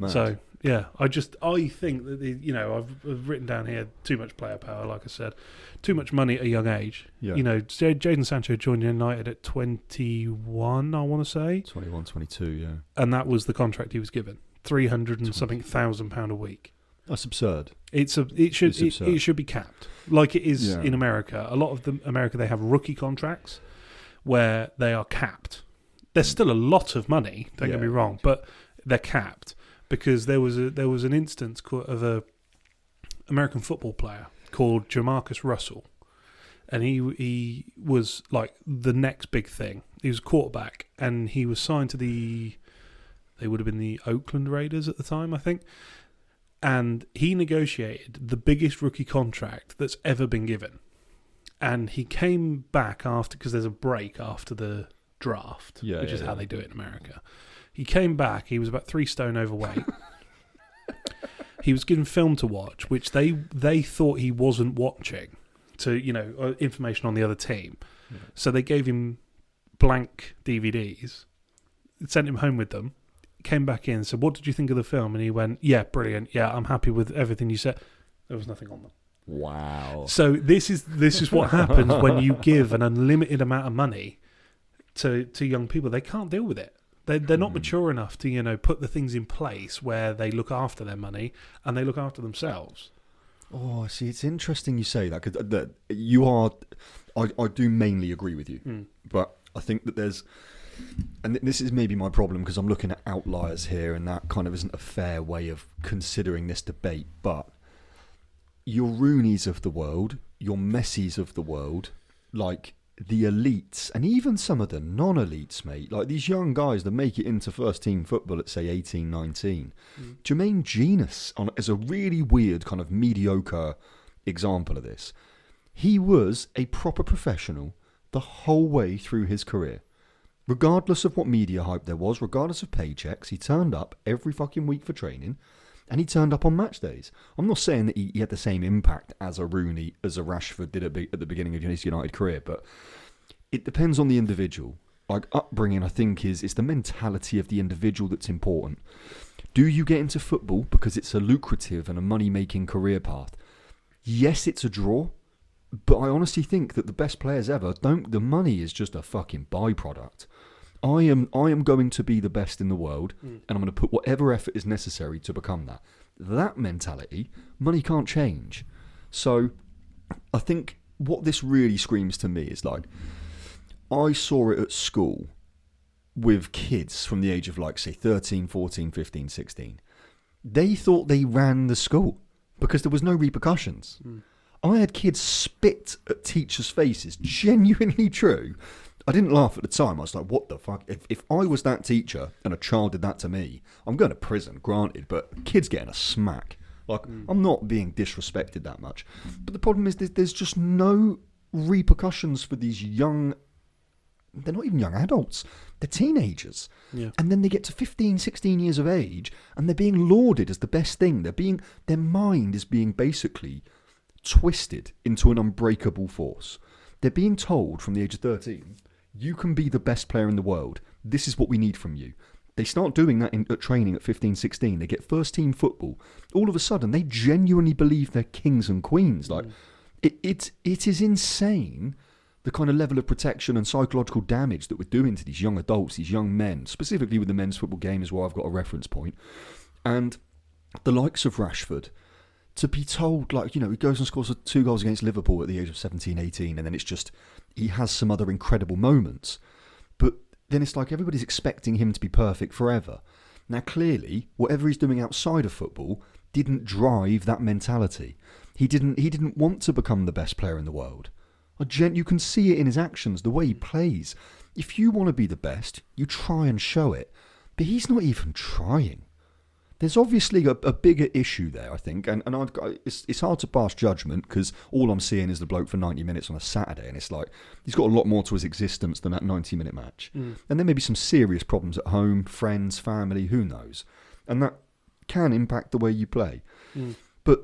Speaker 1: So, yeah, I think that, I've written down here too much player power, like I said. Too much money at a young age.
Speaker 2: Yeah.
Speaker 1: Jadon Sancho joined United at 21, I want to say.
Speaker 2: 21, 22, yeah.
Speaker 1: And that was the contract he was given. 300 and something £1,000 a week.
Speaker 2: That's absurd.
Speaker 1: It should be capped, like it is in America. A lot of America, they have rookie contracts where they are capped. There's still a lot of money. Don't get me wrong, but they're capped because there was an instance of a American football player called Jamarcus Russell, and he was like the next big thing. He was a quarterback, and he was signed to they would have been the Oakland Raiders at the time, I think. And he negotiated the biggest rookie contract that's ever been given. And he came back because there's a break after the draft, which is how they do it in America. He came back, he was about 3 stone overweight. He was given film to watch, which they thought he wasn't watching, to information on the other team. Yeah. So they gave him blank DVDs, sent him home with them. Came back in and said, "What did you think of the film?" And he went, "Yeah, brilliant. Yeah, I'm happy with everything you said." There was nothing on them.
Speaker 2: Wow.
Speaker 1: So this is what happens when you give an unlimited amount of money to young people. They can't deal with it. They're not mature enough to put the things in place where they look after their money and they look after themselves.
Speaker 2: Oh, see, it's interesting you say that, because you are. I do mainly agree with you, but I think that there's. And this is maybe my problem, because I'm looking at outliers here, and that kind of isn't a fair way of considering this debate. But your Rooneys of the world, your Messis of the world, like the elites, and even some of the non-elites, mate, like these young guys that make it into first-team football at, say, 18, 19. Jermaine Genius is a really weird kind of mediocre example of this. He was a proper professional the whole way through his career. Regardless of what media hype there was, regardless of paychecks, he turned up every fucking week for training. and he turned up on match days. I'm not saying that he had the same impact as a Rooney, as a Rashford did at the beginning of his United career, but it depends on the individual. Like, upbringing, I think, it's the mentality of the individual that's important. Do you get into football because it's a lucrative and a money-making career path? Yes, it's a draw, but I honestly think that the best players ever don't. The money is just a fucking byproduct. I am going to be the best in the world, and I'm going to put whatever effort is necessary to become that. That mentality, money can't change. So I think what this really screams to me is like, I saw it at school with kids from the age of like, say, 13, 14, 15, 16. They thought they ran the school because there was no repercussions. I had kids spit at teachers' faces, genuinely true. I didn't laugh at the time. I was like, what the fuck? If I was that teacher and a child did that to me, I'm going to prison, granted, but kids getting a smack. Like, I'm not being disrespected that much. But the problem is there's just no repercussions for these young... They're not even young adults. They're teenagers.
Speaker 1: Yeah.
Speaker 2: And then they get to 15, 16 years of age and they're being lauded as the best thing. Their mind is being basically twisted into an unbreakable force. They're being told from the age of 13, you can be the best player in the world. This is what we need from you. They start doing that at training at 15, 16. They get first team football. All of a sudden, they genuinely believe they're kings and queens. Like, it is insane, the kind of level of protection and psychological damage that we're doing to these young adults, these young men, specifically with the men's football game is where I've got a reference point. And the likes of Rashford, to be told, like, you know, he goes and scores 2 goals against Liverpool at the age of 17, 18, and then it's just, he has some other incredible moments. But then it's like everybody's expecting him to be perfect forever. Now, clearly, whatever he's doing outside of football didn't drive that mentality. He didn't want to become the best player in the world. You can see it in his actions, the way he plays. If you want to be the best, you try and show it. But he's not even trying. There's obviously a bigger issue there, I think, and it's hard to pass judgment because all I'm seeing is the bloke for 90 minutes on a Saturday, and it's like he's got a lot more to his existence than that 90-minute match. And there may be some serious problems at home, friends, family, who knows, and that can impact the way you play. But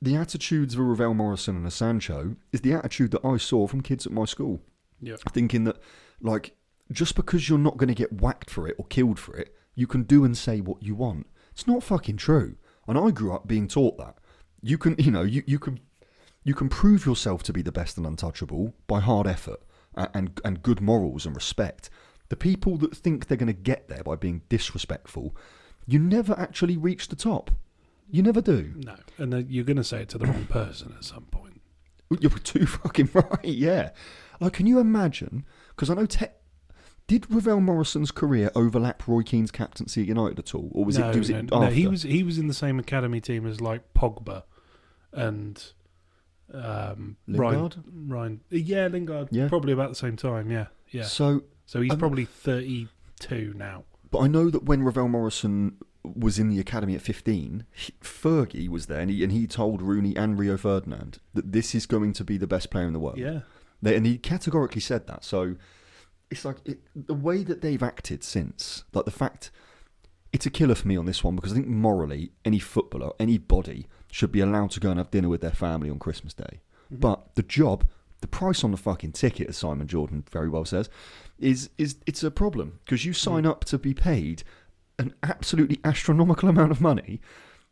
Speaker 2: the attitudes of a Ravel Morrison and a Sancho is the attitude that I saw from kids at my school.
Speaker 1: Yeah.
Speaker 2: Thinking that, like, just because you're not going to get whacked for it or killed for it, you can do and say what you want. It's not fucking true. And I grew up being taught that. You can prove yourself to be the best and untouchable by hard effort and good morals and respect. The people that think they're going to get there by being disrespectful, you never actually reach the top. You never do.
Speaker 1: No. And then you're going to say it to the wrong person at some point.
Speaker 2: You're too fucking right, yeah. Like, can you imagine? Because I know did Ravel Morrison's career overlap Roy Keane's captaincy at United at all, or was it after?
Speaker 1: No, he was in the same academy team as like Pogba and
Speaker 2: Lingard.
Speaker 1: Ryan, yeah, Lingard,
Speaker 2: yeah,
Speaker 1: probably about the same time, yeah. So he's probably 32 now.
Speaker 2: But I know that when Ravel Morrison was in the academy at 15, Fergie was there, and he told Rooney and Rio Ferdinand that this is going to be the best player in the world.
Speaker 1: Yeah,
Speaker 2: and he categorically said that. So. It's like the way that they've acted since, like the fact, it's a killer for me on this one because I think morally any footballer, anybody should be allowed to go and have dinner with their family on Christmas Day. But the price on the fucking ticket, as Simon Jordan very well says, is it's a problem because you sign up to be paid an absolutely astronomical amount of money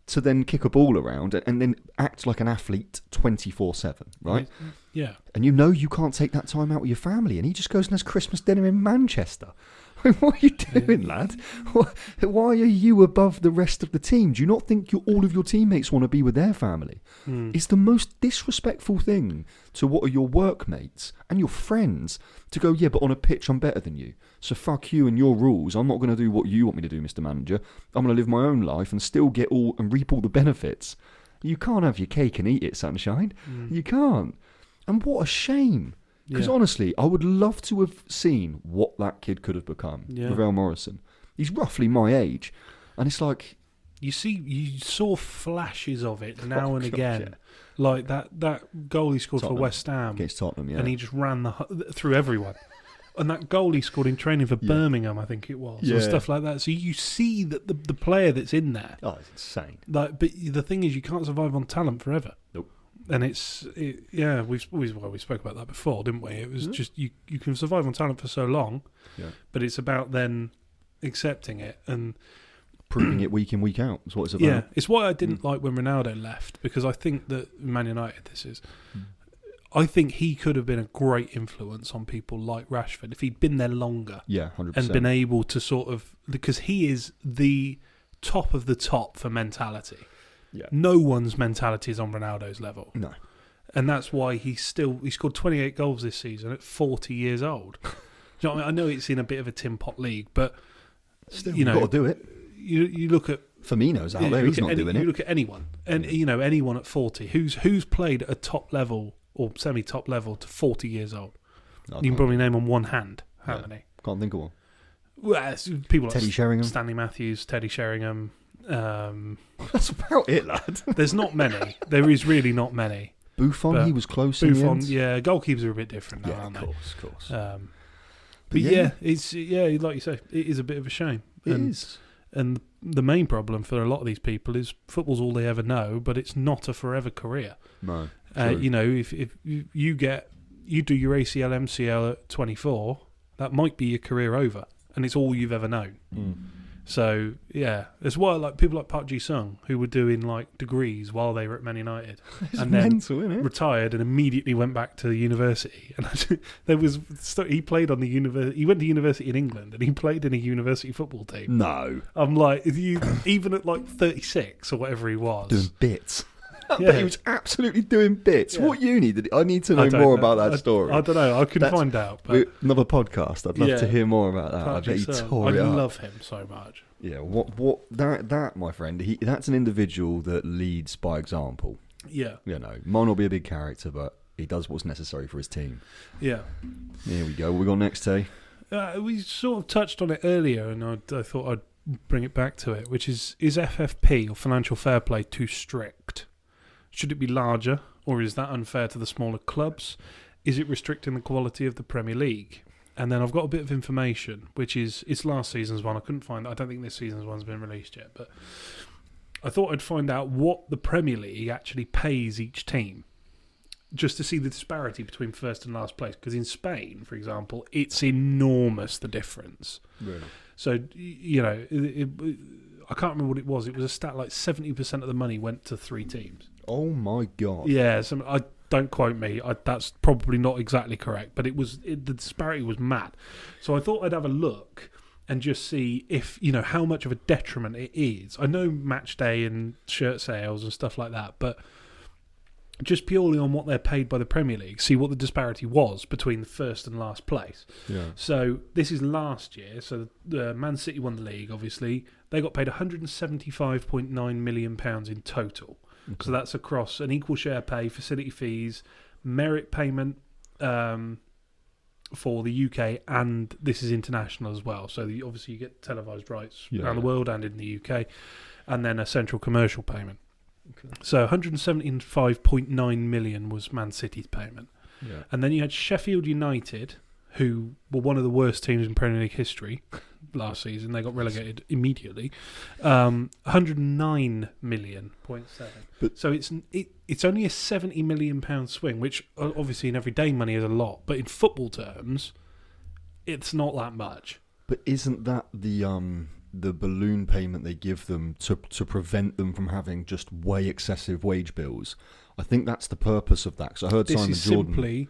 Speaker 2: to then kick a ball around and then act like an athlete 24/7, right?
Speaker 1: Yeah.
Speaker 2: And you know you can't take that time out with your family, and he just goes and has Christmas dinner in Manchester. What are you doing, lad? Why are you above the rest of the team? Do you not think all of your teammates want to be with their family? It's the most disrespectful thing to what are your workmates and your friends to go, yeah, but on a pitch I'm better than you. So fuck you and your rules. I'm not going to do what you want me to do, Mr. Manager. I'm going to live my own life and still get all and reap all the benefits. You can't have your cake and eat it, sunshine. You can't. And what a shame. Because honestly, I would love to have seen what that kid could have become, Ravel Morrison. He's roughly my age. And it's like...
Speaker 1: You saw flashes of it now and again. Yeah. Like that goal he scored for West Ham.
Speaker 2: Against Tottenham, yeah.
Speaker 1: And he just ran through everyone. And that goal he scored in training for
Speaker 2: Yeah.
Speaker 1: Birmingham, I think it was,
Speaker 2: Yeah.
Speaker 1: and stuff like that. So you see that the player that's in there.
Speaker 2: Oh, it's insane.
Speaker 1: Like, but the thing is, you can't survive on talent forever.
Speaker 2: Nope.
Speaker 1: And we spoke about that before, didn't we? It was just you can survive on talent for so long, but it's about then accepting it and
Speaker 2: Proving it week in, week out is what it's about.
Speaker 1: yeah. It's why I didn't like when Ronaldo left, because I think that Man United, I think he could have been a great influence on people like Rashford if he'd been there longer.
Speaker 2: Yeah, 100%.
Speaker 1: And been able to sort of, because he is the top of the top for mentality.
Speaker 2: Yeah.
Speaker 1: No one's mentality is on Ronaldo's level.
Speaker 2: No.
Speaker 1: And that's why he scored 28 goals this season at 40 years old. Do you know what I mean? I know it's in a bit of a tin pot league, but
Speaker 2: Still,
Speaker 1: you know,
Speaker 2: got to do it.
Speaker 1: You look at
Speaker 2: Firmino's out there, he's not doing
Speaker 1: you
Speaker 2: it.
Speaker 1: look at anyone, and anyone at 40 who's played at a top level or semi-top level to 40 years old. You can probably name on one hand how many.
Speaker 2: Can't think of one.
Speaker 1: Well, people
Speaker 2: Teddy
Speaker 1: like
Speaker 2: Sheringham.
Speaker 1: Stanley Matthews, Teddy Sheringham.
Speaker 2: That's about it, lad.
Speaker 1: There's not many. There is really not many.
Speaker 2: Buffon,
Speaker 1: But
Speaker 2: he was close in the
Speaker 1: Buffon,
Speaker 2: end.
Speaker 1: yeah, goalkeepers are a bit different now,
Speaker 2: Yeah,
Speaker 1: aren't
Speaker 2: of course.
Speaker 1: they? But yeah, it's like you say, it is a bit of a shame.
Speaker 2: It is.
Speaker 1: And the main problem for a lot of these people is football's all they ever know, but it's not a forever career.
Speaker 2: No.
Speaker 1: If you do your ACL, MCL at 24, that might be your career over, and it's all you've ever known. So yeah, it's why like people like Park Ji-sung, who were doing like degrees while they were at Man United, and then
Speaker 2: mental, isn't it?
Speaker 1: retired and immediately went back to university. And he played on the university. He went to university in England, and he played in a university football team.
Speaker 2: No.
Speaker 1: I'm like, even at like 36 or whatever he was,
Speaker 2: Doing bits.
Speaker 1: Yeah.
Speaker 2: He was absolutely doing bits.
Speaker 1: Yeah.
Speaker 2: What uni did he? I need to
Speaker 1: I
Speaker 2: know
Speaker 1: don't
Speaker 2: more
Speaker 1: know.
Speaker 2: about that story.
Speaker 1: I don't know. I couldn't
Speaker 2: That's-
Speaker 1: find out. But
Speaker 2: Another podcast. I'd love to hear more about that. I
Speaker 1: Park
Speaker 2: bet he
Speaker 1: Ji-sung,
Speaker 2: tore
Speaker 1: I
Speaker 2: it up.
Speaker 1: love him so much.
Speaker 2: Yeah, that my friend, that's an individual that leads by example.
Speaker 1: Yeah,
Speaker 2: You know, might not be a big character, but he does what's necessary for his team.
Speaker 1: yeah.
Speaker 2: Here we go. What we got next, eh?
Speaker 1: We sort of touched on it earlier, and I thought I'd bring it back to it, which is FFP or financial fair play too strict? Should it be larger, or is that unfair to the smaller clubs? Is it restricting the quality of the Premier League? And then I've got a bit of information, which is it's last season's one. I couldn't find. I don't think this season's one's been released yet, but I thought I'd find out what the Premier League actually pays each team, just to see the disparity between first and last place. Because in Spain, for example, it's enormous, the difference.
Speaker 2: Really?
Speaker 1: So, I can't remember what it was. It was a stat like 70% of the money went to 3 teams.
Speaker 2: Oh my god.
Speaker 1: Yeah, don't quote me. That's probably not exactly correct, but the disparity was mad. So I thought I'd have a look and just see if, how much of a detriment it is. I know match day and shirt sales and stuff like that, but just purely on what they're paid by the Premier League, see what the disparity was between the first and last place.
Speaker 2: Yeah.
Speaker 1: So this is last year. So the Man City won the league, obviously. They got paid £175.9 million in total.
Speaker 2: Okay.
Speaker 1: So that's across an equal share pay, facility fees, merit payment for the UK, and this is international as well. So obviously you get televised rights around the world and in the UK, and then a central commercial payment.
Speaker 2: Okay.
Speaker 1: So 175.9 million was Man City's payment.
Speaker 2: Yeah.
Speaker 1: And then you had Sheffield United, who were one of the worst teams in Premier League history last season. They got relegated immediately. 109 million, 0.7. So it's only a 70 million pound swing, which obviously in everyday money is a lot, but in football terms, it's not that much.
Speaker 2: But isn't that the balloon payment they give them to prevent them from having just way excessive wage bills? I think that's the purpose of that. 'Cause I heard
Speaker 1: This
Speaker 2: Simon
Speaker 1: is
Speaker 2: Jordan.
Speaker 1: simply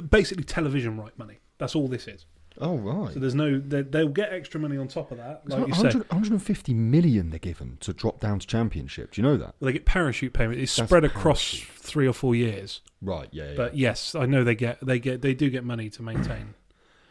Speaker 1: basically television right money. That's all this is.
Speaker 2: Oh right.
Speaker 1: So there's they'll get extra money on top of that,
Speaker 2: It's
Speaker 1: like you
Speaker 2: not
Speaker 1: said.
Speaker 2: 150 million they're given to drop down to Championship. Do you know that?
Speaker 1: Well, they get parachute payment. It's
Speaker 2: That's
Speaker 1: spread across
Speaker 2: parachute.
Speaker 1: 3 or 4 years.
Speaker 2: Right. Yeah.
Speaker 1: But yes, I know they do get money to maintain.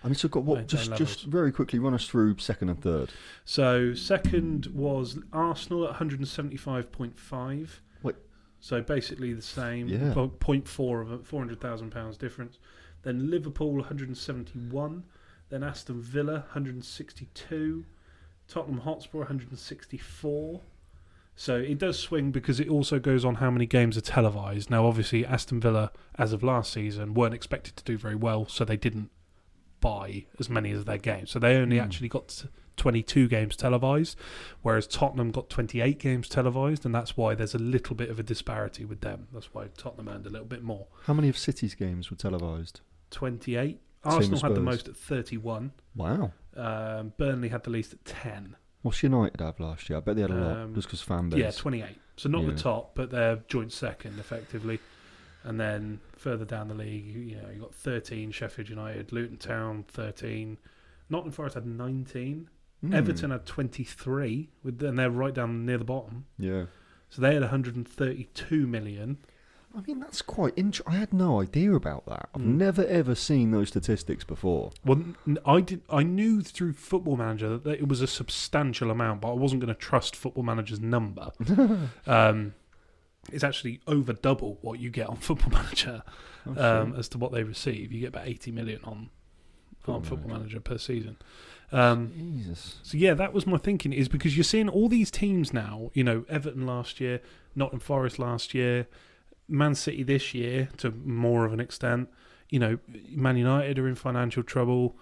Speaker 2: I mean, so got what?
Speaker 1: Maintain
Speaker 2: Just
Speaker 1: levels.
Speaker 2: very quickly run us through second and third.
Speaker 1: So second was Arsenal at 175.5.
Speaker 2: Wait.
Speaker 1: So basically the same.
Speaker 2: Yeah.
Speaker 1: 0.4 of it, £400,000 difference. Then Liverpool 171. Then Aston Villa 162. Tottenham Hotspur 164. So it does swing because it also goes on how many games are televised. Now, obviously, Aston Villa, as of last season, weren't expected to do very well, so they didn't buy as many as their games. So they only actually got 22 games televised, whereas Tottenham got 28 games televised, and that's why there's a little bit of a disparity with them. That's why Tottenham earned a little bit more.
Speaker 2: How many of City's games were televised?
Speaker 1: 28.
Speaker 2: Same
Speaker 1: Arsenal
Speaker 2: as
Speaker 1: had the
Speaker 2: Spurs.
Speaker 1: most at 31.
Speaker 2: Wow.
Speaker 1: Burnley had the least at 10.
Speaker 2: What's United have last year? I bet they had a lot, just because fan base.
Speaker 1: Yeah, 28. So not
Speaker 2: Yeah.
Speaker 1: the top, but they're joint second, effectively. And then further down the league, you got 13, Sheffield United, Luton Town, 13. Nottingham Forest had 19. Everton had 23, and they're right down near the bottom.
Speaker 2: Yeah.
Speaker 1: So they had 132 million.
Speaker 2: I mean, that's quite interesting. I had no idea about that. I've never ever seen those statistics before.
Speaker 1: Well, I knew through Football Manager that it was a substantial amount, but I wasn't going to trust Football Manager's number. It's actually over double what you get on Football Manager as to what they receive. You get about 80 million on Football Manager per season.
Speaker 2: Jesus.
Speaker 1: So yeah, that was my thinking, is because you're seeing all these teams now, Everton last year, Nottingham Forest last year, Man City this year to more of an extent, Man United are in financial trouble.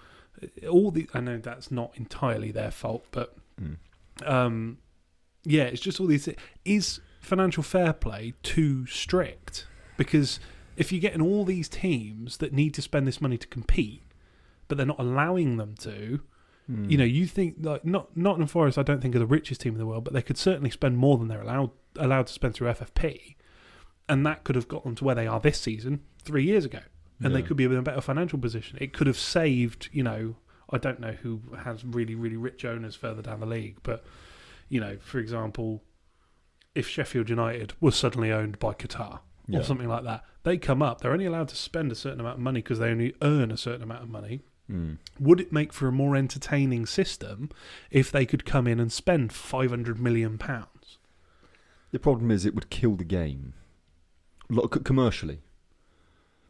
Speaker 1: I know that's not entirely their fault, but it's just all these. Is financial fair play too strict? Because if you're getting all these teams that need to spend this money to compete, but they're not allowing them to, you think like Nottingham Forest, I don't think are the richest team in the world, but they could certainly spend more than they're allowed to spend through FFP. And that could have got them to where they are this season 3 years ago. And they could be in a better financial position. It could have saved, I don't know who has really, really rich owners further down the league. But, for example, if Sheffield United was suddenly owned by Qatar or something like that, they come up. They're only allowed to spend a certain amount of money because they only earn a certain amount of money. Would it make for a more entertaining system if they could come in and spend £500 million?
Speaker 2: The problem is it would kill the game. Commercially,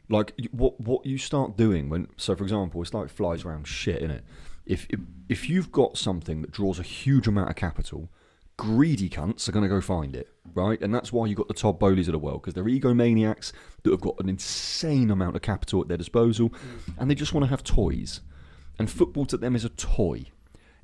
Speaker 2: like what you start doing when, so for example, it's like flies around shit, innit? If you've got something that draws a huge amount of capital, greedy cunts are going to go find it, right? And that's why you got the Todd Bowleys of the world, because they're egomaniacs that have got an insane amount of capital at their disposal, and they just want to have toys. And football to them is a toy.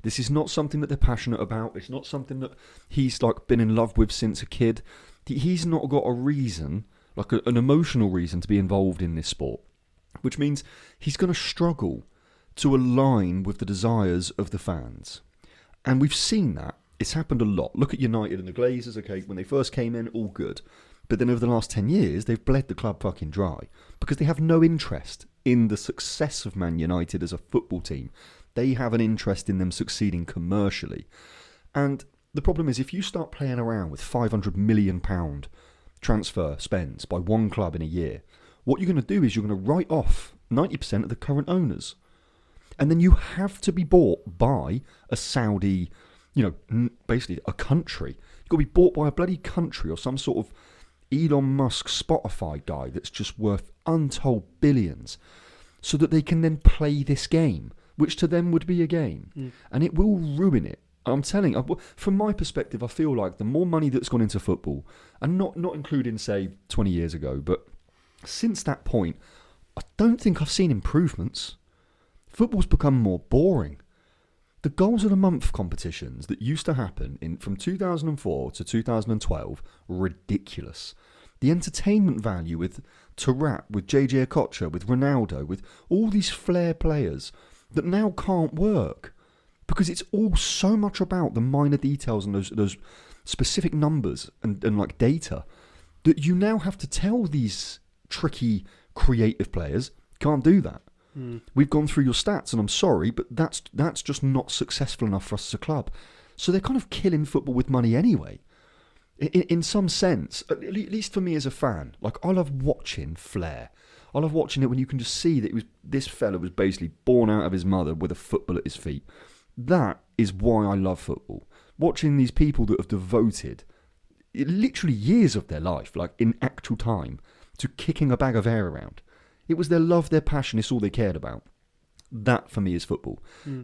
Speaker 2: This is not something that they're passionate about. It's not something that he's like been in love with since a kid. He's not got a reason, like an emotional reason, to be involved in this sport, which means he's going to struggle to align with the desires of the fans. And we've seen that. It's happened a lot. Look at United and the Glazers, okay, when they first came in, all good. But then over the last 10 years, they've bled the club fucking dry because they have no interest in the success of Man United as a football team. They have an interest in them succeeding commercially. And the problem is, if you start playing around with £500 million transfer spends by one club in a year, what you're going to do is you're going to write off 90% of the current owners. And then you have to be bought by a Saudi, basically a country. You've got to be bought by a bloody country or some sort of Elon Musk Spotify guy that's just worth untold billions, so that they can then play this game, which to them would be a game. And it will ruin it. I'm telling you, from my perspective, I feel like the more money that's gone into football, and not including, say, 20 years ago, but since that point, I don't think I've seen improvements. Football's become more boring. The goals of the month competitions that used to happen from 2004 to 2012, ridiculous. The entertainment value with Tarat, with JJ Okocha, with Ronaldo, with all these flair players that now can't work. Because it's all so much about the minor details and those specific numbers and like data that you now have to tell these tricky, creative players, can't do that. We've gone through your stats and I'm sorry, but that's just not successful enough for us as a club. So they're kind of killing football with money anyway. In some sense, at least for me as a fan, like I love watching flair. I love watching it when you can just see that this fella was basically born out of his mother with a football at his feet. That is why I love football. Watching these people that have devoted literally years of their life, like in actual time, to kicking a bag of air around. It was their love, their passion, it's all they cared about. That, for me, is football.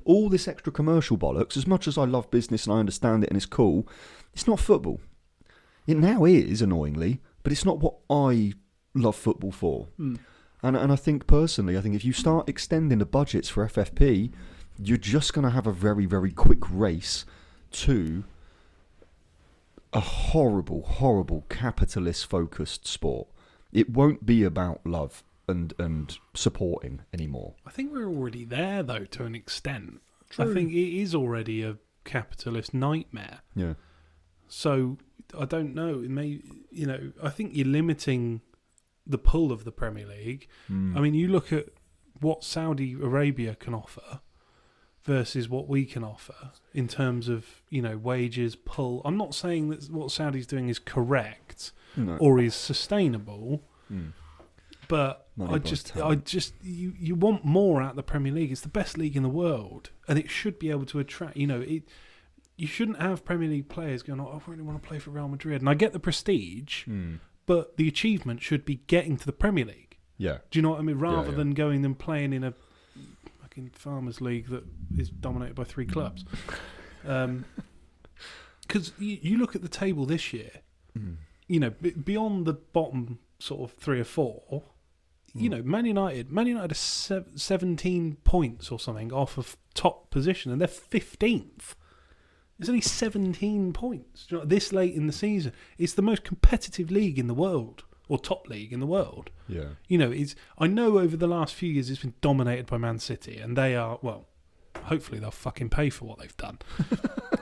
Speaker 2: All this extra commercial bollocks, as much as I love business and I understand it and it's cool, it's not football. It now is, annoyingly, but it's not what I love football for. And I think personally, if you start extending the budgets for FFP, you're just going to have a very, very quick race to a horrible, horrible capitalist-focused sport. It won't be about love and supporting anymore.
Speaker 1: I think we're already there, though, to an extent.
Speaker 2: True.
Speaker 1: I think it is already a capitalist nightmare.
Speaker 2: Yeah.
Speaker 1: So I don't know. It may, I think you're limiting the pull of the Premier League. I mean, you look at what Saudi Arabia can offer versus what we can offer in terms of, wages, pull. I'm not saying that what Saudi's doing is correct or is sustainable, but you want more out of the Premier League. It's the best league in the world, and it should be able to attract, you shouldn't have Premier League players going, I really want to play for Real Madrid. And I get the prestige, but the achievement should be getting to the Premier League.
Speaker 2: Yeah.
Speaker 1: Do you know what I mean? Rather than going and playing in a fucking Farmers League that is dominated by 3 clubs. Because you look at the table this year, beyond the bottom sort of 3 or 4, Man United are 17 points or something off of top position, and they're 15th. It's only 17 points. Do you know, this late in the season, it's the most competitive league in the world, or top league in the world.
Speaker 2: Yeah.
Speaker 1: I know over the last few years it's been dominated by Man City, and they are, well, hopefully they'll fucking pay for what they've done.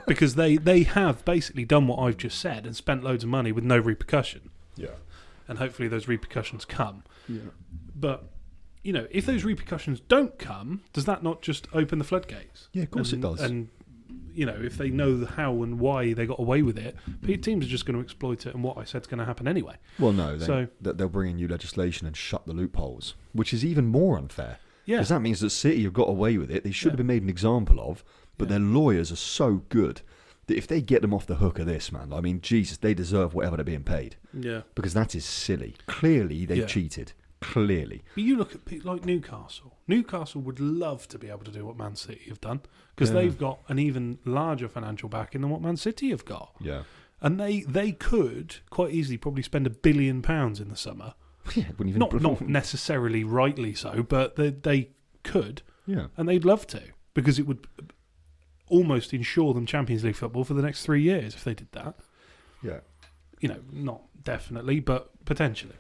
Speaker 1: Because they have basically done what I've just said and spent loads of money with no repercussion.
Speaker 2: Yeah.
Speaker 1: And hopefully those repercussions come.
Speaker 2: Yeah.
Speaker 1: But, if those repercussions don't come, does that not just open the floodgates?
Speaker 2: Yeah, of course it does.
Speaker 1: And, if they know how and why they got away with it, teams are just going to exploit it, and what I said is going to happen anyway.
Speaker 2: Well, no, they'll bring in new legislation and shut the loopholes, which is even more unfair.
Speaker 1: Yeah.
Speaker 2: Because that means that City have got away with it. They should have been made an example of, but their lawyers are so good that if they get them off the hook of this, man, I mean, Jesus, they deserve whatever they're being paid.
Speaker 1: Yeah.
Speaker 2: Because that is silly. Clearly, they've cheated. Clearly.
Speaker 1: But you look at people like Newcastle. Newcastle would love to be able to do what Man City have done, because they've got an even larger financial backing than what Man City have got.
Speaker 2: Yeah.
Speaker 1: And they could quite easily probably spend £1 billion in the summer.
Speaker 2: Yeah, wouldn't even
Speaker 1: not necessarily rightly so, but they could.
Speaker 2: Yeah.
Speaker 1: And they'd love to, because it would almost ensure them Champions League football for the next 3 years if they did that.
Speaker 2: Yeah.
Speaker 1: Not definitely, but potentially.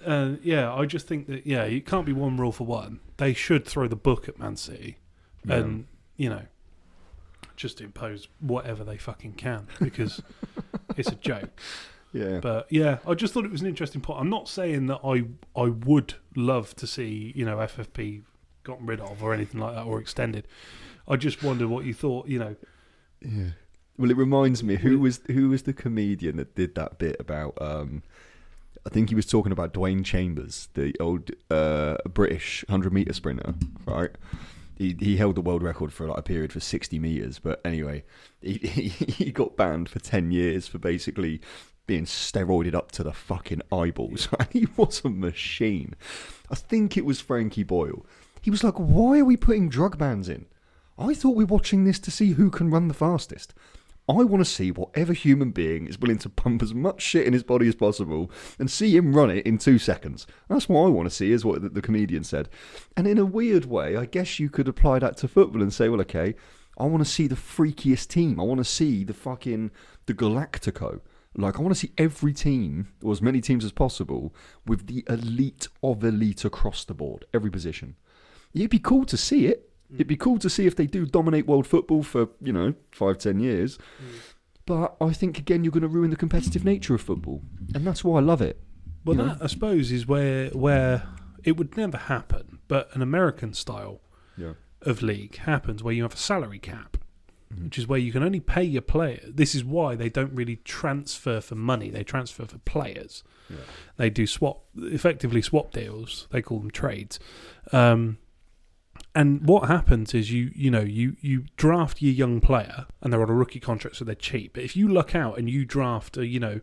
Speaker 2: Yeah.
Speaker 1: I just think that, it can't be one rule for one. They should throw the book at Man City and, just impose whatever they fucking can, because it's a joke.
Speaker 2: Yeah.
Speaker 1: But, I just thought it was an interesting point. I'm not saying that I would love to see, FFP gotten rid of or anything like that, or extended. I just wondered what you thought,
Speaker 2: Yeah. Well, it reminds me, who was the comedian that did that bit about... I think he was talking about Dwayne Chambers, the old British 100-metre sprinter, right? He held the world record for a period for 60 metres, but anyway, he got banned for 10 years for basically being steroided up to the fucking eyeballs. Yeah. He was a machine. I think it was Frankie Boyle. He was like, why are we putting drug bans in? I thought we were watching this to see who can run the fastest. I want to see whatever human being is willing to pump as much shit in his body as possible and see him run it in 2 seconds. That's what I want to see, is what the comedian said. And in a weird way, I guess you could apply that to football and say, well, okay, I want to see the freakiest team. I want to see the Galactico. Like, I want to see every team, or as many teams as possible, with the elite of elite across the board, every position. It'd be cool to see it. It'd be cool to see if they do dominate world football for, 5-10 years. But I think, again, you're going to ruin the competitive nature of football. And that's why I love it.
Speaker 1: Well, that, I suppose, is where it would never happen. But an American style of league happens, where you have a salary cap, which is where you can only pay your players. This is why they don't really transfer for money. They transfer for players. Yeah. They do effectively swap deals. They call them trades. And what happens is you draft your young player, and they're on a rookie contract, so they're cheap. But if you luck out and you draft a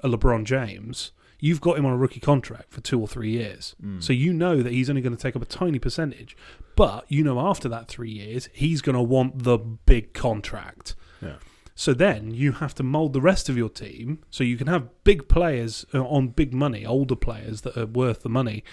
Speaker 1: LeBron James, you've got him on a rookie contract for 2 or 3 years. So you know that he's only going to take up a tiny percentage. But after that 3 years, he's going to want the big contract.
Speaker 2: Yeah.
Speaker 1: So then you have to mould the rest of your team so you can have big players on big money, older players that are worth the money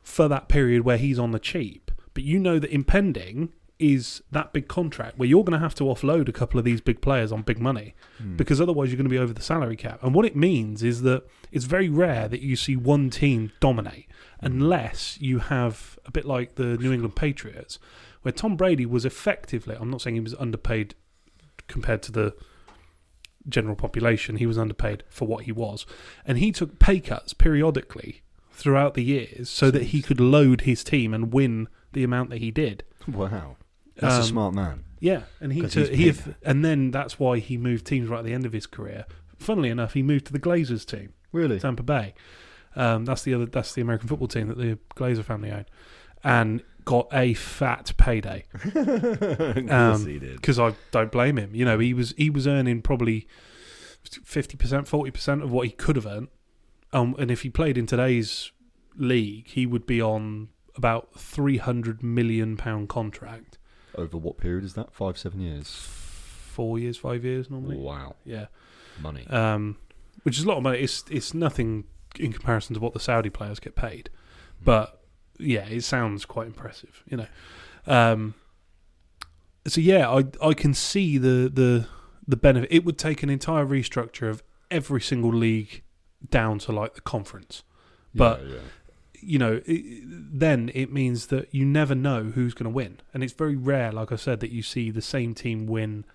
Speaker 1: for that period where he's on the cheap. But you know that impending is that big contract where you're going to have to offload a couple of these big players on big money because otherwise you're going to be over the salary cap. And what it means is that it's very rare that you see one team dominate unless you have a bit like the New England Patriots, where Tom Brady was effectively, I'm not saying he was underpaid compared to the general population, he was underpaid for what he was. And he took pay cuts periodically throughout the years so that he could load his team and win the amount that he did.
Speaker 2: Wow. That's a smart man.
Speaker 1: Yeah, and and then that's why he moved teams right at the end of his career. Funnily enough, he moved to the Glazers team,
Speaker 2: Really?
Speaker 1: Tampa Bay. That's the American football team that the Glazer family own, and got a fat payday.
Speaker 2: Of course he did.
Speaker 1: Because I don't blame him. You know, he was earning probably 50%, 40% of what he could have earned. And if he played in today's league, he would be on about £300 million contract.
Speaker 2: Over what period is that? 5-7 years?
Speaker 1: 4 years, 5 years normally.
Speaker 2: Wow.
Speaker 1: Yeah.
Speaker 2: Money.
Speaker 1: Which is a lot of money. It's nothing in comparison to what the Saudi players get paid. But yeah, it sounds quite impressive, you know. So yeah, I can see the benefit. It would take an entire restructure of every single league down to like the conference. But you know, then it means that you never know who's going to win. And it's very rare, like I said, that you see the same team win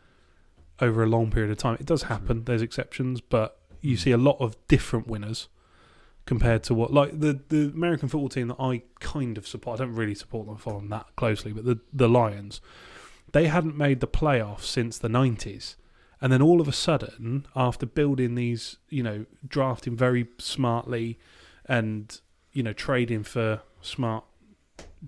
Speaker 1: over a long period of time. It does happen, there's exceptions, but you see a lot of different winners compared to what, like the American football team that I kind of support. I don't really support them, follow them that closely, but the Lions, they hadn't made the playoffs since the 90s. And then all of a sudden, after building these, you know, drafting very smartly and, you know, trading for smart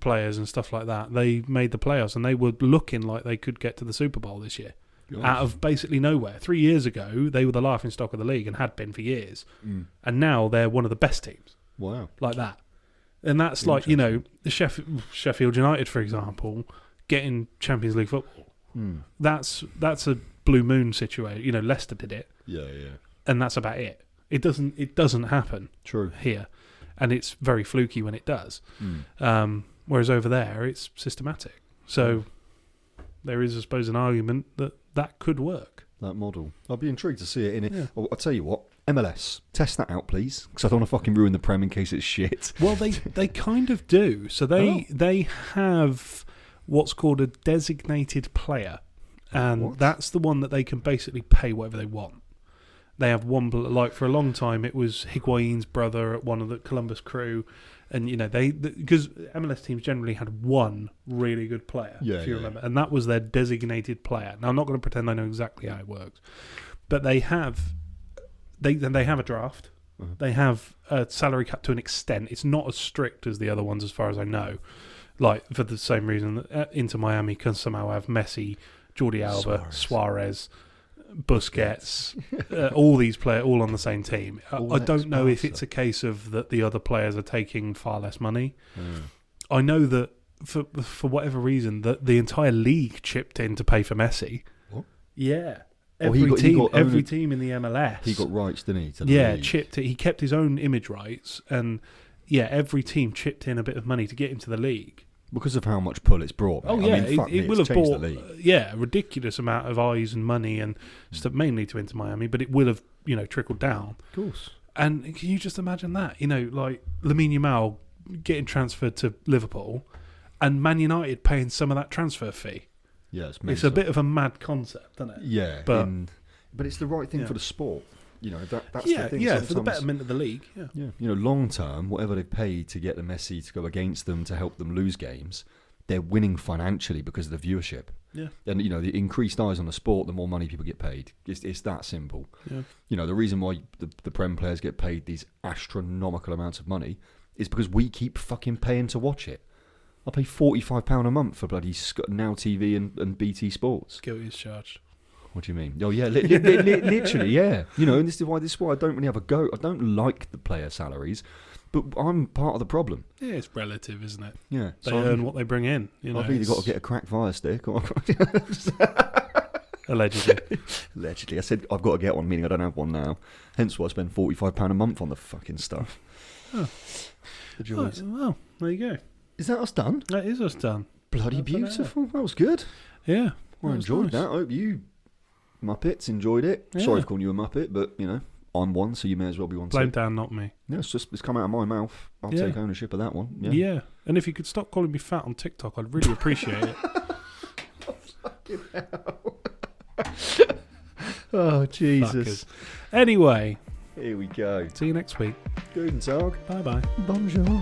Speaker 1: players and stuff like that, they made the playoffs and they were looking like they could get to the Super Bowl this year.
Speaker 2: Gosh.
Speaker 1: Out of basically nowhere. 3 years ago, they were the laughingstock of the league and had been for years. And now they're one of the best teams.
Speaker 2: Wow.
Speaker 1: Like that. And that's like, you know, the Sheffield United, for example, getting Champions League football. That's a blue moon situation. You know, Leicester did it.
Speaker 2: Yeah.
Speaker 1: And that's about it. It doesn't happen.
Speaker 2: True.
Speaker 1: Here. And it's very fluky when it does. Whereas over there, it's systematic. So there is, I suppose, an argument that could work.
Speaker 2: That model. I'd be intrigued to see it in it.
Speaker 1: Yeah.
Speaker 2: Well, I'll tell you what. MLS, test that out, please, because I don't want to fucking ruin the Prem in case it's shit.
Speaker 1: Well, they kind of do. So they have what's called a designated player, and that's the one that they can basically pay whatever they want. They have one, like for a long time, it was Higuain's brother at one of the Columbus Crew, and you know because MLS teams generally had one really good player, if you remember, and that was their designated player. Now I'm not going to pretend I know exactly how it works, but they have a draft. They have a salary cap to an extent. It's not as strict as the other ones, as far as I know. Like for the same reason that Inter Miami can somehow have Messi, Jordi Alba, Suarez, Busquets, all these players all on the same team. I don't know if it's a case of that the other players are taking far less money. I know that for whatever reason that the entire league chipped in to pay for Messi.
Speaker 2: What?
Speaker 1: Yeah.
Speaker 2: Every
Speaker 1: team in the MLS.
Speaker 2: He got rights, didn't he? To the league.
Speaker 1: Chipped it. He kept his own image rights, and every team chipped in a bit of money to get into the league.
Speaker 2: Because of how much pull it's brought. Mate.
Speaker 1: Oh yeah, it will have brought
Speaker 2: a
Speaker 1: ridiculous amount of eyes and money and stuff, mainly to Inter Miami, but it will have trickled down.
Speaker 2: Of course.
Speaker 1: And can you just imagine that? Like Lamine Yamal getting transferred to Liverpool, and Man United paying some of that transfer fee.
Speaker 2: Yeah,
Speaker 1: it's a bit of a mad concept, isn't it?
Speaker 2: Yeah, but it's the right thing for the sport. You know, that's the thing.
Speaker 1: Yeah, for the betterment of the league. Yeah.
Speaker 2: You know, long term, whatever they've paid to get the Messi to go against them to help them lose games, they're winning financially because of the viewership.
Speaker 1: Yeah.
Speaker 2: And you know, the increased eyes on the sport, the more money people get paid. It's that simple.
Speaker 1: Yeah.
Speaker 2: You know, the reason why the Prem players get paid these astronomical amounts of money is because we keep fucking paying to watch it. I pay £45 a month for bloody Now TV and BT Sports.
Speaker 1: Guilty as charged.
Speaker 2: What do you mean? Oh yeah, literally, yeah. You know, and this is why I don't really have a go. I don't like the player salaries, but I'm part of the problem.
Speaker 1: Yeah, it's relative, isn't it?
Speaker 2: Yeah,
Speaker 1: they earn what they bring in. You know,
Speaker 2: I've either got to get a cracked fire stick or.
Speaker 1: Allegedly.
Speaker 2: Allegedly. I said I've got to get one, meaning I don't have one now. Hence why I spend £45 a month on the fucking stuff.
Speaker 1: Oh.
Speaker 2: The joys.
Speaker 1: Well, there you go.
Speaker 2: Is that us done?
Speaker 1: That is us done.
Speaker 2: Bloody
Speaker 1: Up and
Speaker 2: beautiful. That was good.
Speaker 1: Yeah.
Speaker 2: Well, I
Speaker 1: was
Speaker 2: enjoyed
Speaker 1: nice.
Speaker 2: that. I hope you Muppets enjoyed it.
Speaker 1: Yeah.
Speaker 2: Sorry for calling you a Muppet, but, you know, I'm one, so you may as well be one
Speaker 1: Blame
Speaker 2: too.
Speaker 1: Dan, not me.
Speaker 2: Yeah, it's come out of my mouth. I'll
Speaker 1: Yeah.
Speaker 2: take ownership of that one. Yeah.
Speaker 1: Yeah. And if you could stop calling me fat on TikTok, I'd really appreciate it.
Speaker 2: Oh,
Speaker 1: Fuckers. Anyway,
Speaker 2: Here we go.
Speaker 1: see you next week.
Speaker 2: Guten Tag.
Speaker 1: Bye bye.
Speaker 2: Bonjour.